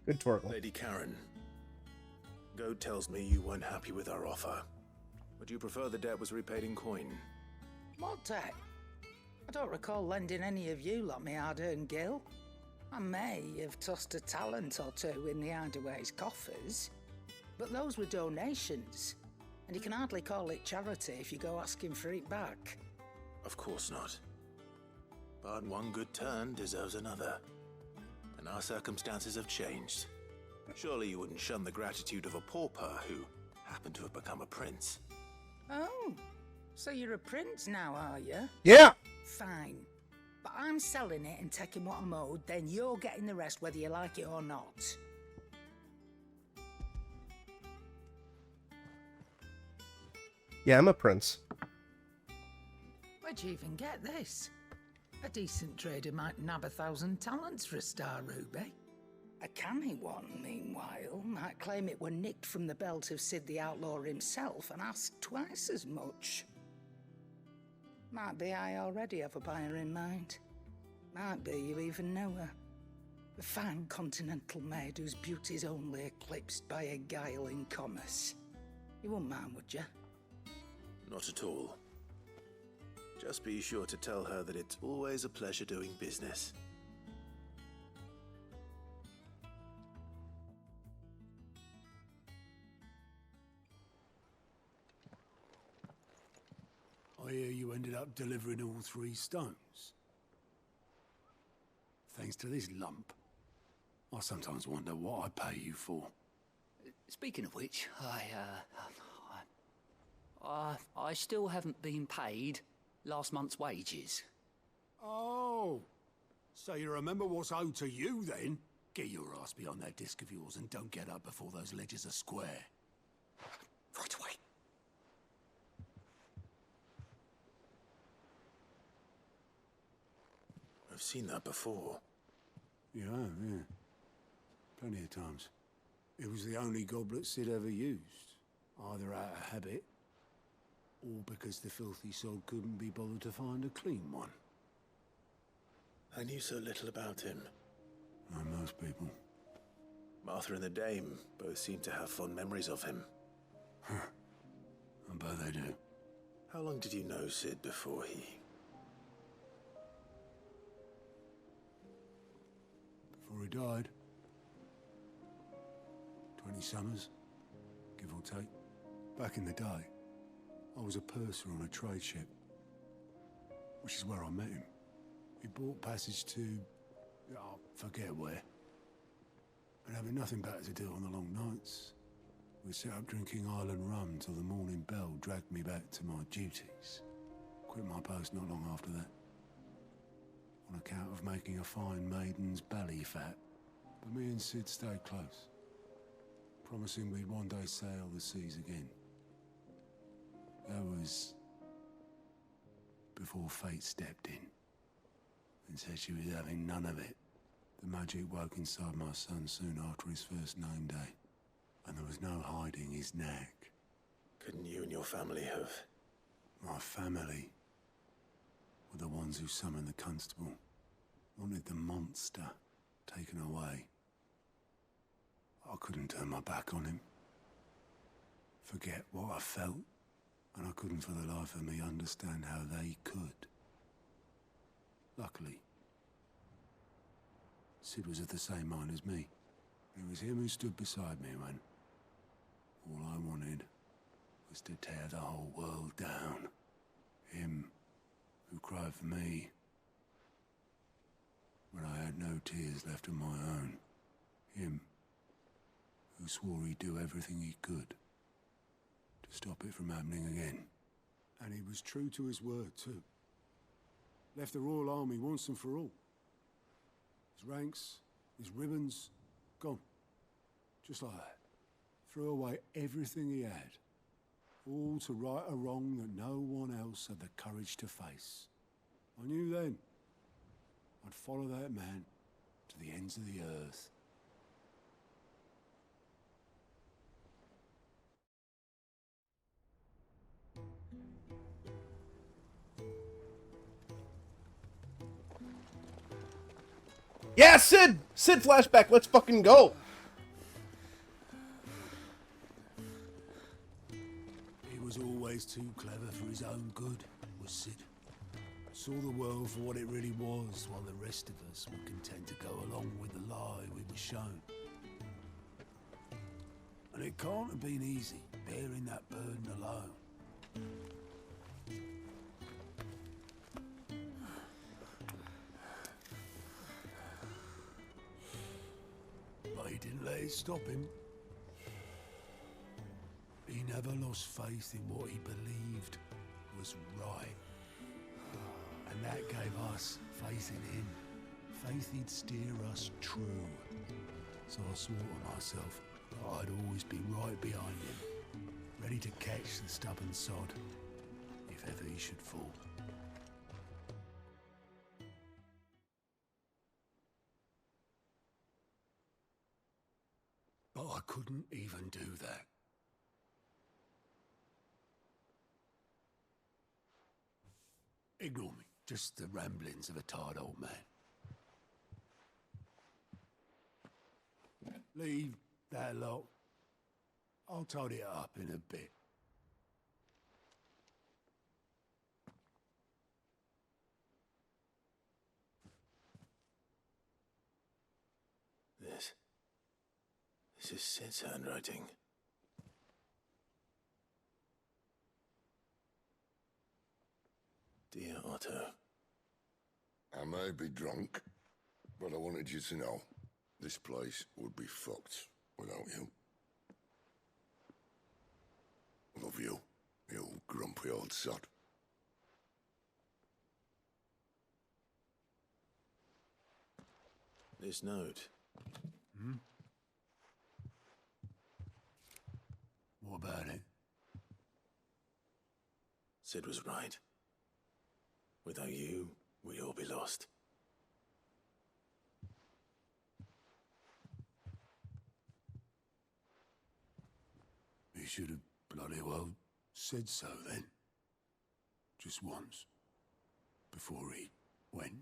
Good Torgal. Lady Karen, Goat tells me you weren't happy with our offer. Would you prefer the debt was repaid in coin? What debt? I don't recall lending any of you like me hard-earned gil. I may have tossed a talent or two in the Hideaway's coffers, but those were donations, and you can hardly call it charity if you go asking for it back. Of course not. But one good turn deserves another. And our circumstances have changed. Surely you wouldn't shun the gratitude of a pauper who happened to have become a prince. Oh, so you're a prince now, are you? Yeah. Fine. But I'm selling it and taking what I'm owed, then you're getting the rest whether you like it or not. Yeah, I'm a prince. Where'd you even get this? A decent trader might nab 1,000 talents for a star ruby. A canny one, meanwhile, might claim it were nicked from the belt of Sid the Outlaw himself and ask twice as much. Might be I already have a buyer in mind. Might be you even know her. A fine continental maid whose beauty's only eclipsed by a guile in commerce. You wouldn't mind, would you? Not at all. Just be sure to tell her that it's always a pleasure doing business. I hear you ended up delivering all 3 stones. Thanks to this lump. I sometimes wonder what I pay you for. Speaking of which, I still haven't been paid last month's wages. Oh, so you remember what's owed to you then? Get your ass behind that disc of yours and don't get up before those ledgers are square. Right away. I've seen that before. Yeah, yeah. Plenty of times. It was the only goblet Sid ever used. Either out of habit, or because the filthy sod couldn't be bothered to find a clean one. I knew so little about him. Like most people. Martha and the Dame both seem to have fond memories of him. I bet they do. How long did you know Sid before he... Before he died. 20 summers, give or take. Back in the day, I was a purser on a trade ship, which is where I met him. He bought passage to... I forget where. And having nothing better to do on the long nights, we set up drinking island rum till the morning bell dragged me back to my duties. Quit my post not long after that. On account of making a fine maiden's belly fat. But me and Sid stayed close, promising we'd one day sail the seas again. That was before fate stepped in and said she was having none of it. The magic woke inside my son soon after his first name day, and there was no hiding his knack. Couldn't you and your family have... My family were the ones who summoned the constable, wanted the monster taken away. I couldn't turn my back on him, forget what I felt, and I couldn't for the life of me understand how they could. Luckily, Sid was of the same mind as me. It was him who stood beside me when all I wanted was to tear the whole world down. Him who cried for me when I had no tears left of my own. Him who swore he'd do everything he could to stop it from happening again. And he was true to his word, too. Left the Royal Army once and for all. His ranks, his ribbons, gone. Just like that. Threw away everything he had. All to right a wrong that no one else had the courage to face. I knew then I'd follow that man to the ends of the earth. Yeah, Sid! Sid flashback, let's fucking go! He was always too clever for his own good, was Sid. Saw the world for what it really was, while the rest of us were content to go along with the lie we were shown. And it can't have been easy, bearing that burden alone. But he didn't let it stop him. He never lost faith in what he believed was right. And that gave us faith in him. Faith he'd steer us true. So I swore to myself that I'd always be right behind him, ready to catch the stubborn sod, if ever he should fall. But I couldn't even do that. Ignore me. Just the ramblings of a tired old man. Leave that lot. I'll tidy it up in a bit. This is Sid's handwriting. Dear Otto. I may be drunk, but I wanted you to know this place would be fucked without you. Love you, you grumpy old sod. This note. Hmm? What about it? Sid was right. Without you, we'd all be lost. He should have bloody well said so then. Just once. Before he went.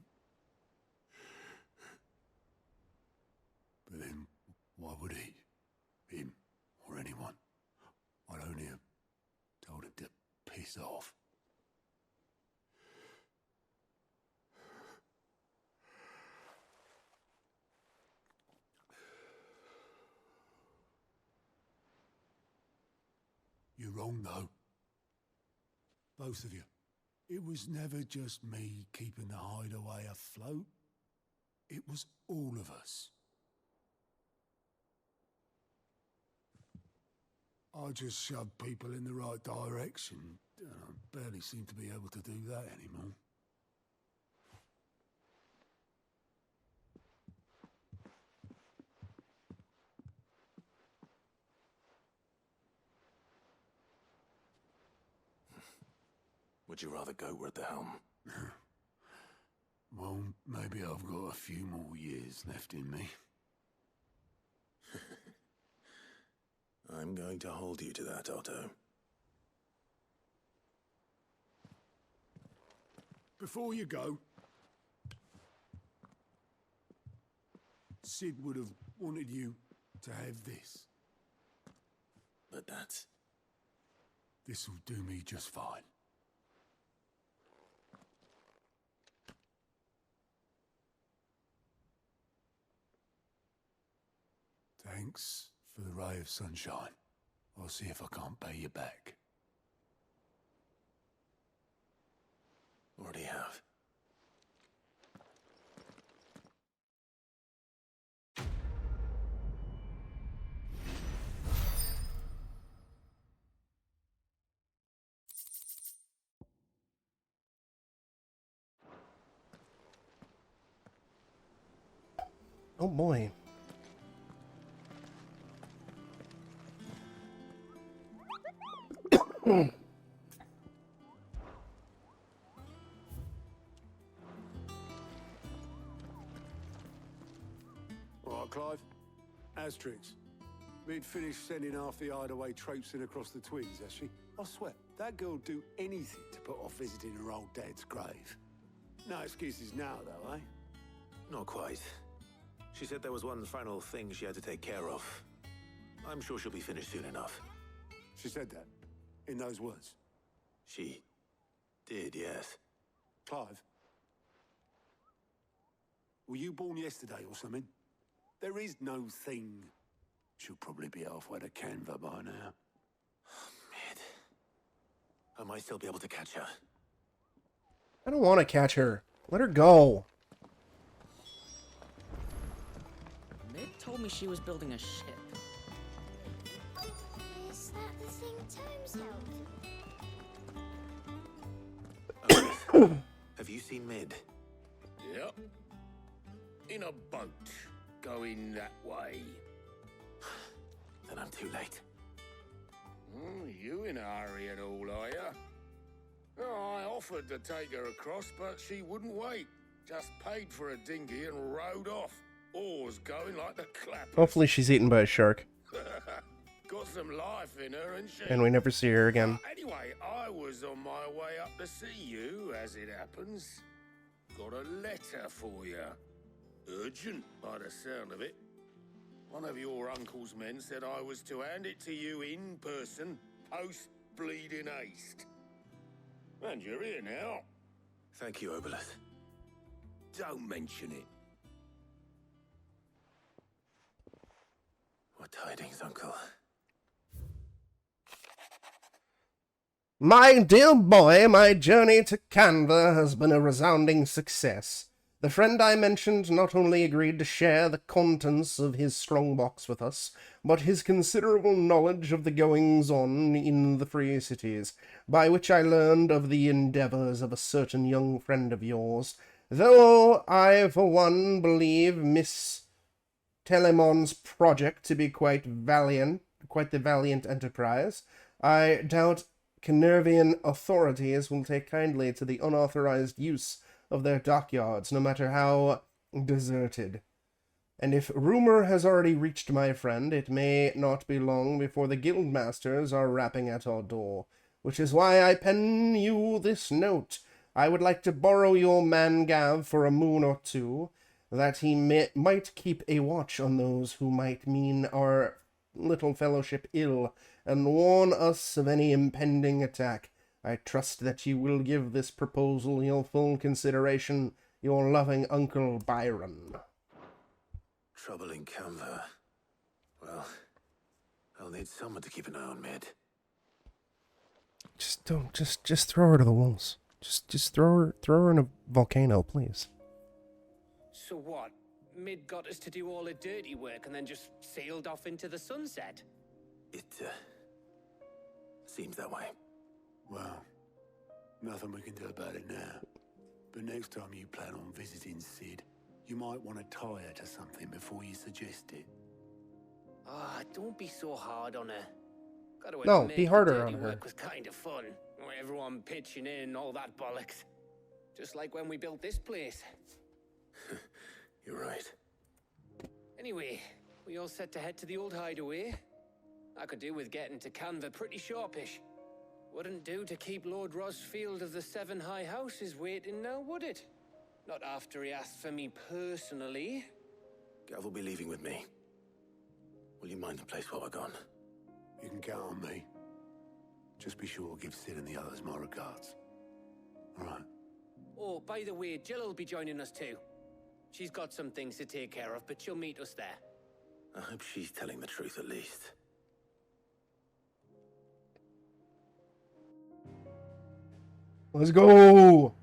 But then, why would he? Him, or anyone? I'd only have told him to piss off. You're wrong, though. Both of you. It was never just me keeping the hideaway afloat. It was all of us. I just shoved people in the right direction. I barely seem to be able to do that anymore. Would you rather go at the helm? Well, maybe I've got a few more years left in me. I'm going to hold you to that, Otto. Before you go, Sid would have wanted you to have this. But that's... This'll do me just fine. Thanks for the ray of sunshine. I'll see if I can't pay you back. Already have. Oh boy. All right, Clive. Asterix. We'd finished sending half the hideaway traipsing across the Twins, has she? I swear, that girl'd do anything to put off visiting her old dad's grave. No excuses now, though, eh? Not quite. She said there was one final thing she had to take care of. I'm sure she'll be finished soon enough. She said that? In those words? She did, yes. Clive? Were you born yesterday or something? There is no thing. She'll probably be halfway to Canva by now. Mid. I might still be able to catch her. I don't want to catch her. Let her go. Mid told told me she was building a ship. Is that the thing Tomes helped? Have you seen Mid? Yep. In a boat, going that way. Then I'm too late. You in a hurry at all, are you? Oh, I offered to take her across, but she wouldn't wait. Just paid for a dinghy and rowed off. Oars going like the clappers. Hopefully she's eaten by a shark. Got some life in her, and she... And we never see her again. Anyway, I was on my way up to see you, as it happens. Got a letter for you. Urgent, by the sound of it. One of your uncle's men said I was to hand it to you in person, post-bleeding haste. And you're here now. Thank you, Obelith. Don't mention it. What tidings, Uncle? My dear boy, my journey to Canva has been a resounding success. The friend I mentioned not only agreed to share the contents of his strongbox with us, but his considerable knowledge of the goings-on in the Free Cities, by which I learned of the endeavours of a certain young friend of yours, though I, for one, believe Miss Telemon's project to be quite the valiant enterprise. I doubt Canervian authorities will take kindly to the unauthorized use of their dockyards, no matter how deserted. And if rumor has already reached my friend, it may not be long before the guildmasters are rapping at our door, which is why I pen you this note. I would like to borrow your man Gav for a moon or two, that he might keep a watch on those who might mean our little fellowship ill, and warn us of any impending attack. I trust that you will give this proposal your full consideration, your loving Uncle Byron. Trouble in Canva. Well, I'll need someone to keep an eye on Mid. Just throw her to the wolves. Just throw her in a volcano, please. So what? Mid got us to do all the dirty work and then just sailed off into the sunset? It, seems that way. Well, nothing we can do about it now. But next time you plan on visiting Sid, you might want to tie her to something before you suggest it. Ah, don't be so hard on her. Gotta No, admit, be harder the dirty on her. work was kind of fun. Everyone pitching in and all that bollocks. Just like when we built this place. You're right. Anyway, we all set to head to the old hideaway. I could do with getting to Canva pretty sharpish. Wouldn't do to keep Lord Rosfield of the Seven High Houses waiting now, would it? Not after he asked for me personally. Gav will be leaving with me. Will you mind the place while we're gone? You can count on me. Just be sure to give Sid and the others my regards. All right. Oh, by the way, Jill will be joining us too. She's got some things to take care of, but she'll meet us there. I hope she's telling the truth at least. Let's go!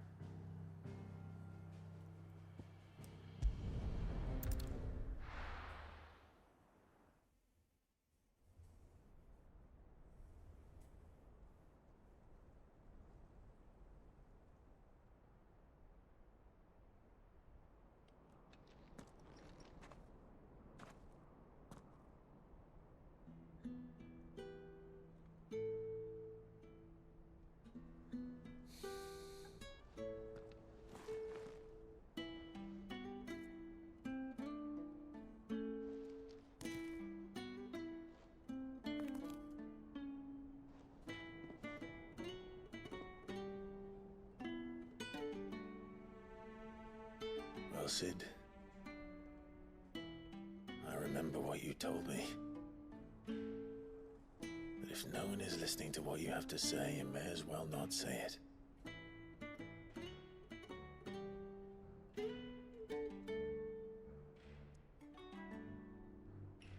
Well, Sid, I remember what you told me. But if no one is listening to what you have to say, you may as well not say it.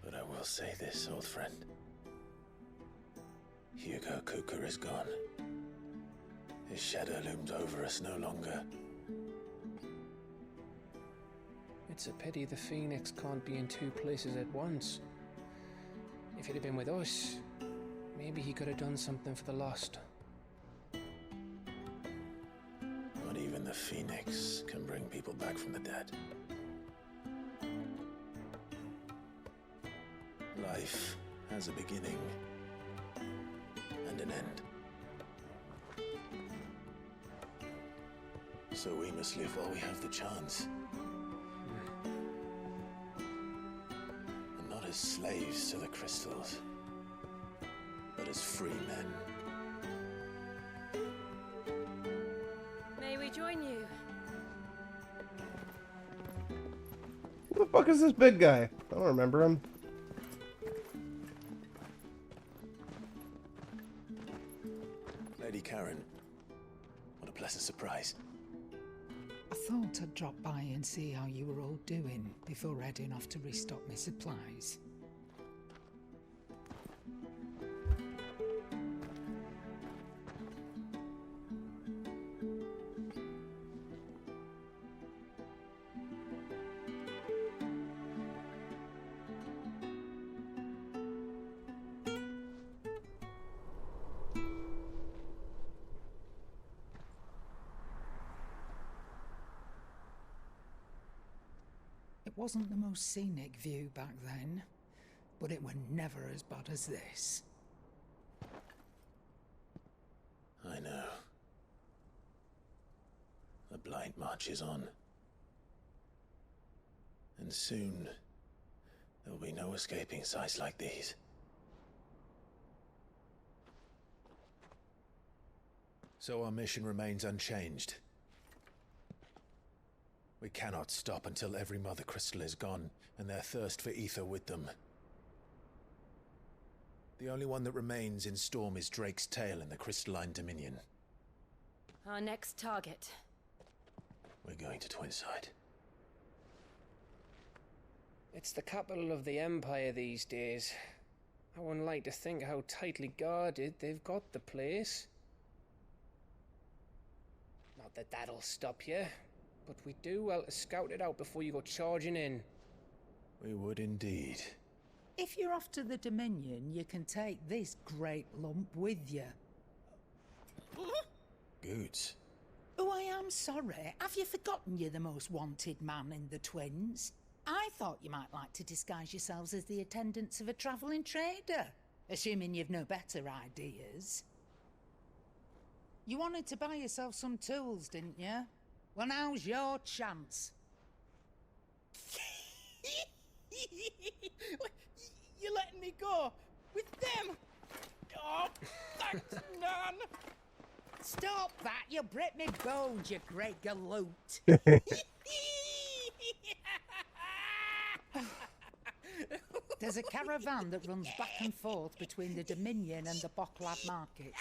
But I will say this, old friend. Hugo Kuka is gone. His shadow looms over us no longer. It It's a pity the Phoenix can't be in two places at once. If he'd have been with us, maybe he could have done something for the lost. Not even the Phoenix can bring people back from the dead. Life has a beginning and an end. So we must live while we have the chance. And not as slaves to the crystals, but as free men. May we join you? Who the fuck is this big guy? I don't remember him. Lady Karen, what a pleasant surprise. I thought I'd drop by and see how you were all doing before heading off to restock my supplies. It wasn't the most scenic view back then, but it were never as bad as this. I know. The blight marches on. And soon, there will be no escaping sights like these. So our mission remains unchanged. We cannot stop until every Mother Crystal is gone, and their thirst for ether with them. The only one that remains in Storm is Drake's tail in the Crystalline Dominion. Our next target. We're going to Twinside. It's the capital of the Empire these days. I wouldn't like to think how tightly guarded they've got the place. Not that that'll stop you, but we do well to scout it out before you go charging in. We would indeed. If you're off to the Dominion, you can take this great lump with you. Goods. Oh, I am sorry. Have you forgotten you're the most wanted man in the Twins? I thought you might like to disguise yourselves as the attendants of a travelling trader, assuming you've no better ideas. You wanted to buy yourself some tools, didn't you? Well, now's your chance. You're letting me go with them? Oh, thanks, Nan. Stop that! You'll break me bones, you great galoot. There's a caravan that runs back and forth between the Dominion and the Bocklad markets.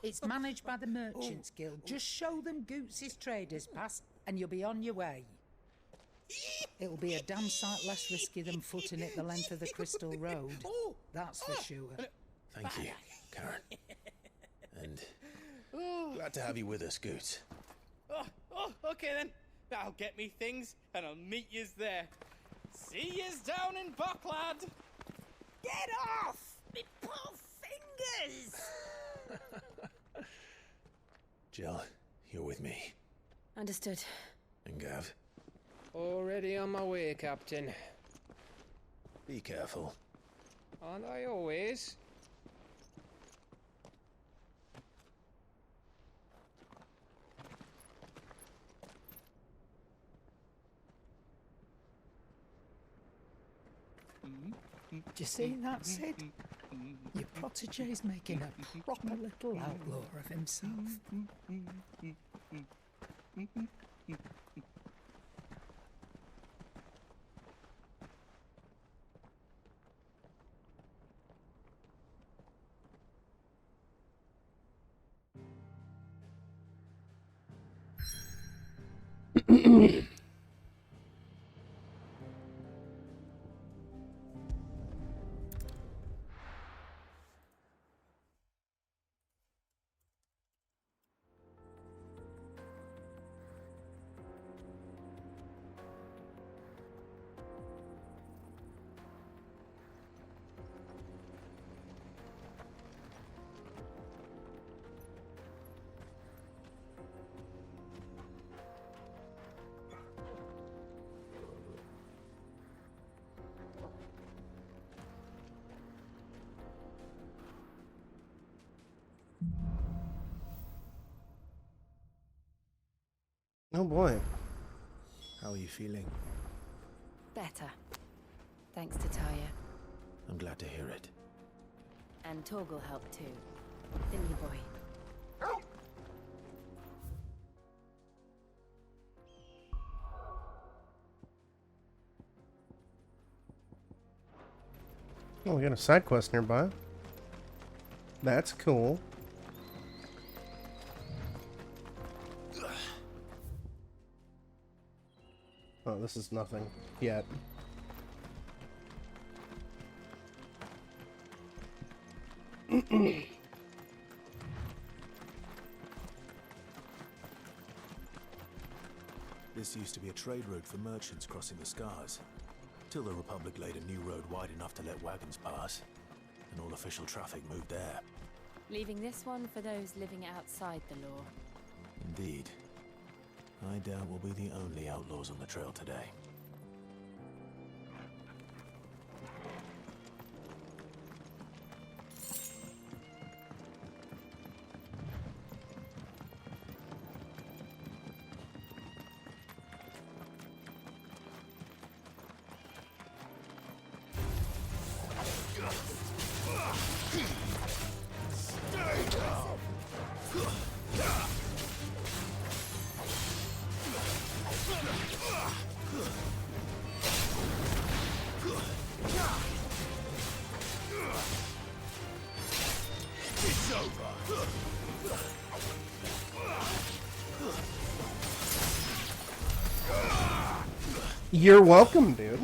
It's managed by the Merchants Guild. Just show them Goots' traders pass and you'll be on your way. It'll be a damn sight less risky than footing it the length of the Crystal Road. That's for sure. Thank you, Karen. And glad to have you with us, Goots. Oh, okay then. I'll get me things and I'll meet yous there. See yous down in Bocklad. Get off! Me poor fingers! Jill, you're with me. Understood. And Gav, Already on my way, Captain. be careful. Aren't I always? Do you see that, Sid? Your protege's making a proper little outlaw of himself. boy. How are you feeling? Better. Thanks to Taya. I'm glad to hear it. And Torgal helped too. Didn't you, boy? Oh, we got a side quest nearby. That's cool. Oh, this is nothing yet. This used to be a trade route for merchants crossing the Scars, till the Republic laid a new road wide enough to let wagons pass, and all official traffic moved there. Leaving this one for those living outside the law. Indeed. I doubt we'll be the only outlaws on the trail today. You're welcome, dude.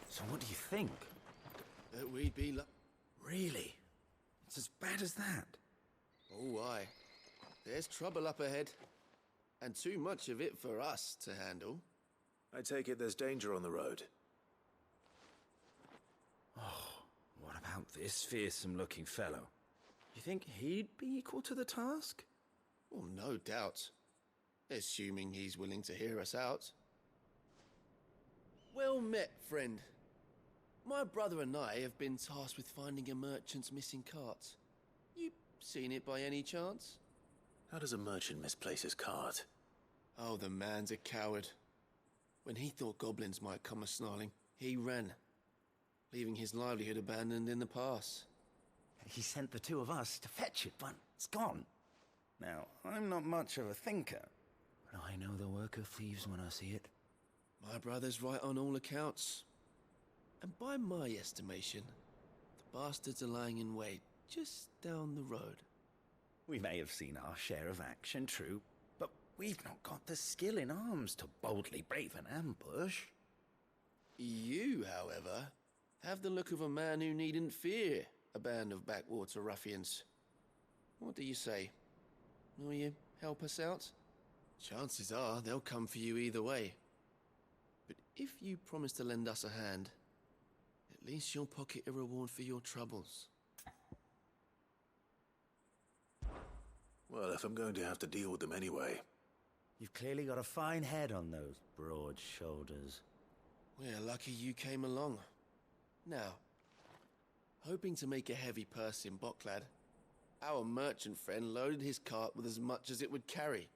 So what do you think? That we'd be Really? It's as bad as that? Oh, aye. There's trouble up ahead. And too much of it for us to handle. I take it there's danger on the road. Oh, what about this fearsome-looking fellow? You think he'd be equal to the task? Well, no doubt. Assuming he's willing to hear us out. Well met, friend. My brother and I have been tasked with finding a merchant's missing cart. You seen it by any chance? How does a merchant misplace his cart? Oh, the man's a coward. When he thought goblins might come a-snarling, he ran, leaving his livelihood abandoned in the pass. He sent the two of us to fetch it, but it's gone. Now, I'm not much of a thinker, but I know the work of thieves when I see it. My brother's right on all accounts. And by my estimation, the bastards are lying in wait just down the road. We may have seen our share of action, true, but we've not got the skill in arms to boldly brave an ambush. You, however, have the look of a man who needn't fear a band of backwater ruffians. What do you say? Will you help us out? Chances are they'll come for you either way. But if you promise to lend us a hand, at least you'll pocket a reward for your troubles. Well, if I'm going to have to deal with them anyway. You've clearly got a fine head on those broad shoulders. We're lucky you came along. Now, hoping to make a heavy purse in Boklad, our merchant friend loaded his cart with as much as it would carry.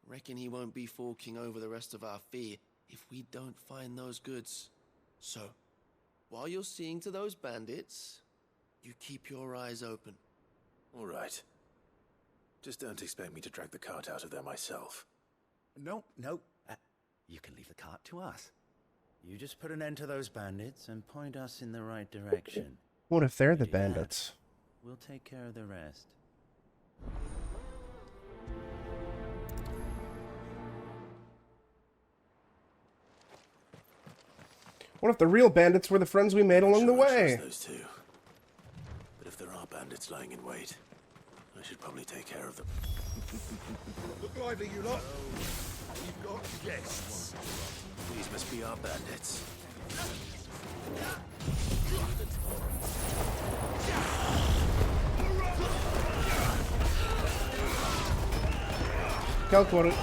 Reckon he won't be forking over the rest of our fee if we don't find those goods. So, while you're seeing to those bandits, you keep your eyes open. All right. Just don't expect me to drag the cart out of there myself. No. You can leave the cart to us. You just put an end to those bandits and point us in the right direction. What if they're the bandits? We'll take care of the rest. What if the real bandits were the friends we made along the way? Those two. But if there are bandits lying in wait, I should probably take care of them. Look lively, you lot. You've got guests. These must be our bandits. Calculate it.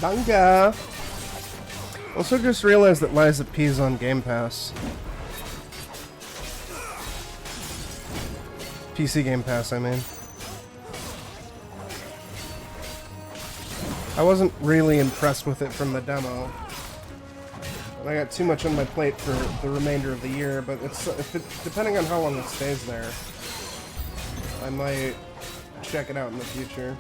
Bunga! Also just realized that Liza P is on Game Pass. PC Game Pass, I mean. I wasn't really impressed with it from the demo. And I got too much on my plate for the remainder of the year, but depending on how long it stays there, I might check it out in the future.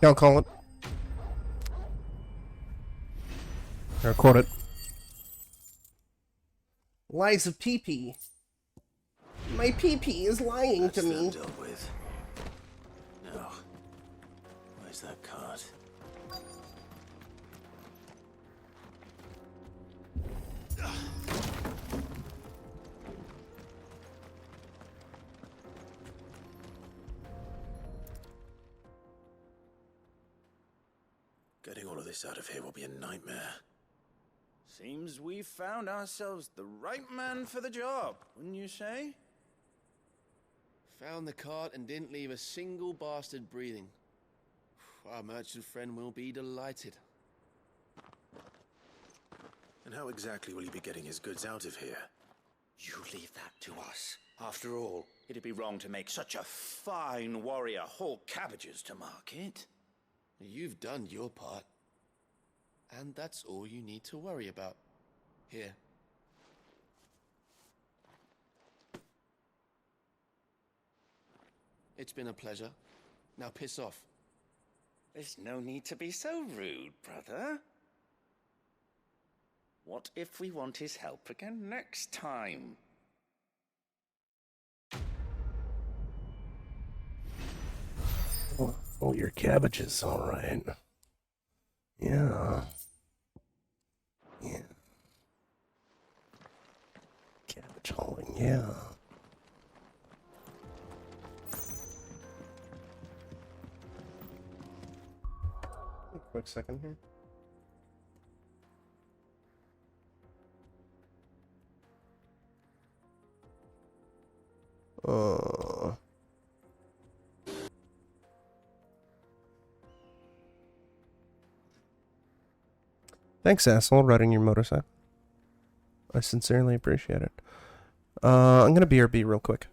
I'll call it. Or quote it. Lies of pee-pee. My pee-pee is lying to me. Dealt with. No. Where's that card? Getting all of this out of here will be a nightmare. Seems we found ourselves the right man for the job, wouldn't you say? Found the cart and didn't leave a single bastard breathing. Our merchant friend will be delighted. And how exactly will he be getting his goods out of here? You leave that to us. After all, it'd be wrong to make such a fine warrior haul cabbages to market. You've done your part. And that's all you need to worry about. Here. It's been a pleasure. Now piss off. There's no need to be so rude, brother. What if we want his help again next time? Oh, your cabbage is all right. Yeah. Yeah. Cabbage hauling, yeah. A quick second here. Thanks, asshole, riding your motorcycle. I sincerely appreciate it. I'm gonna BRB real quick.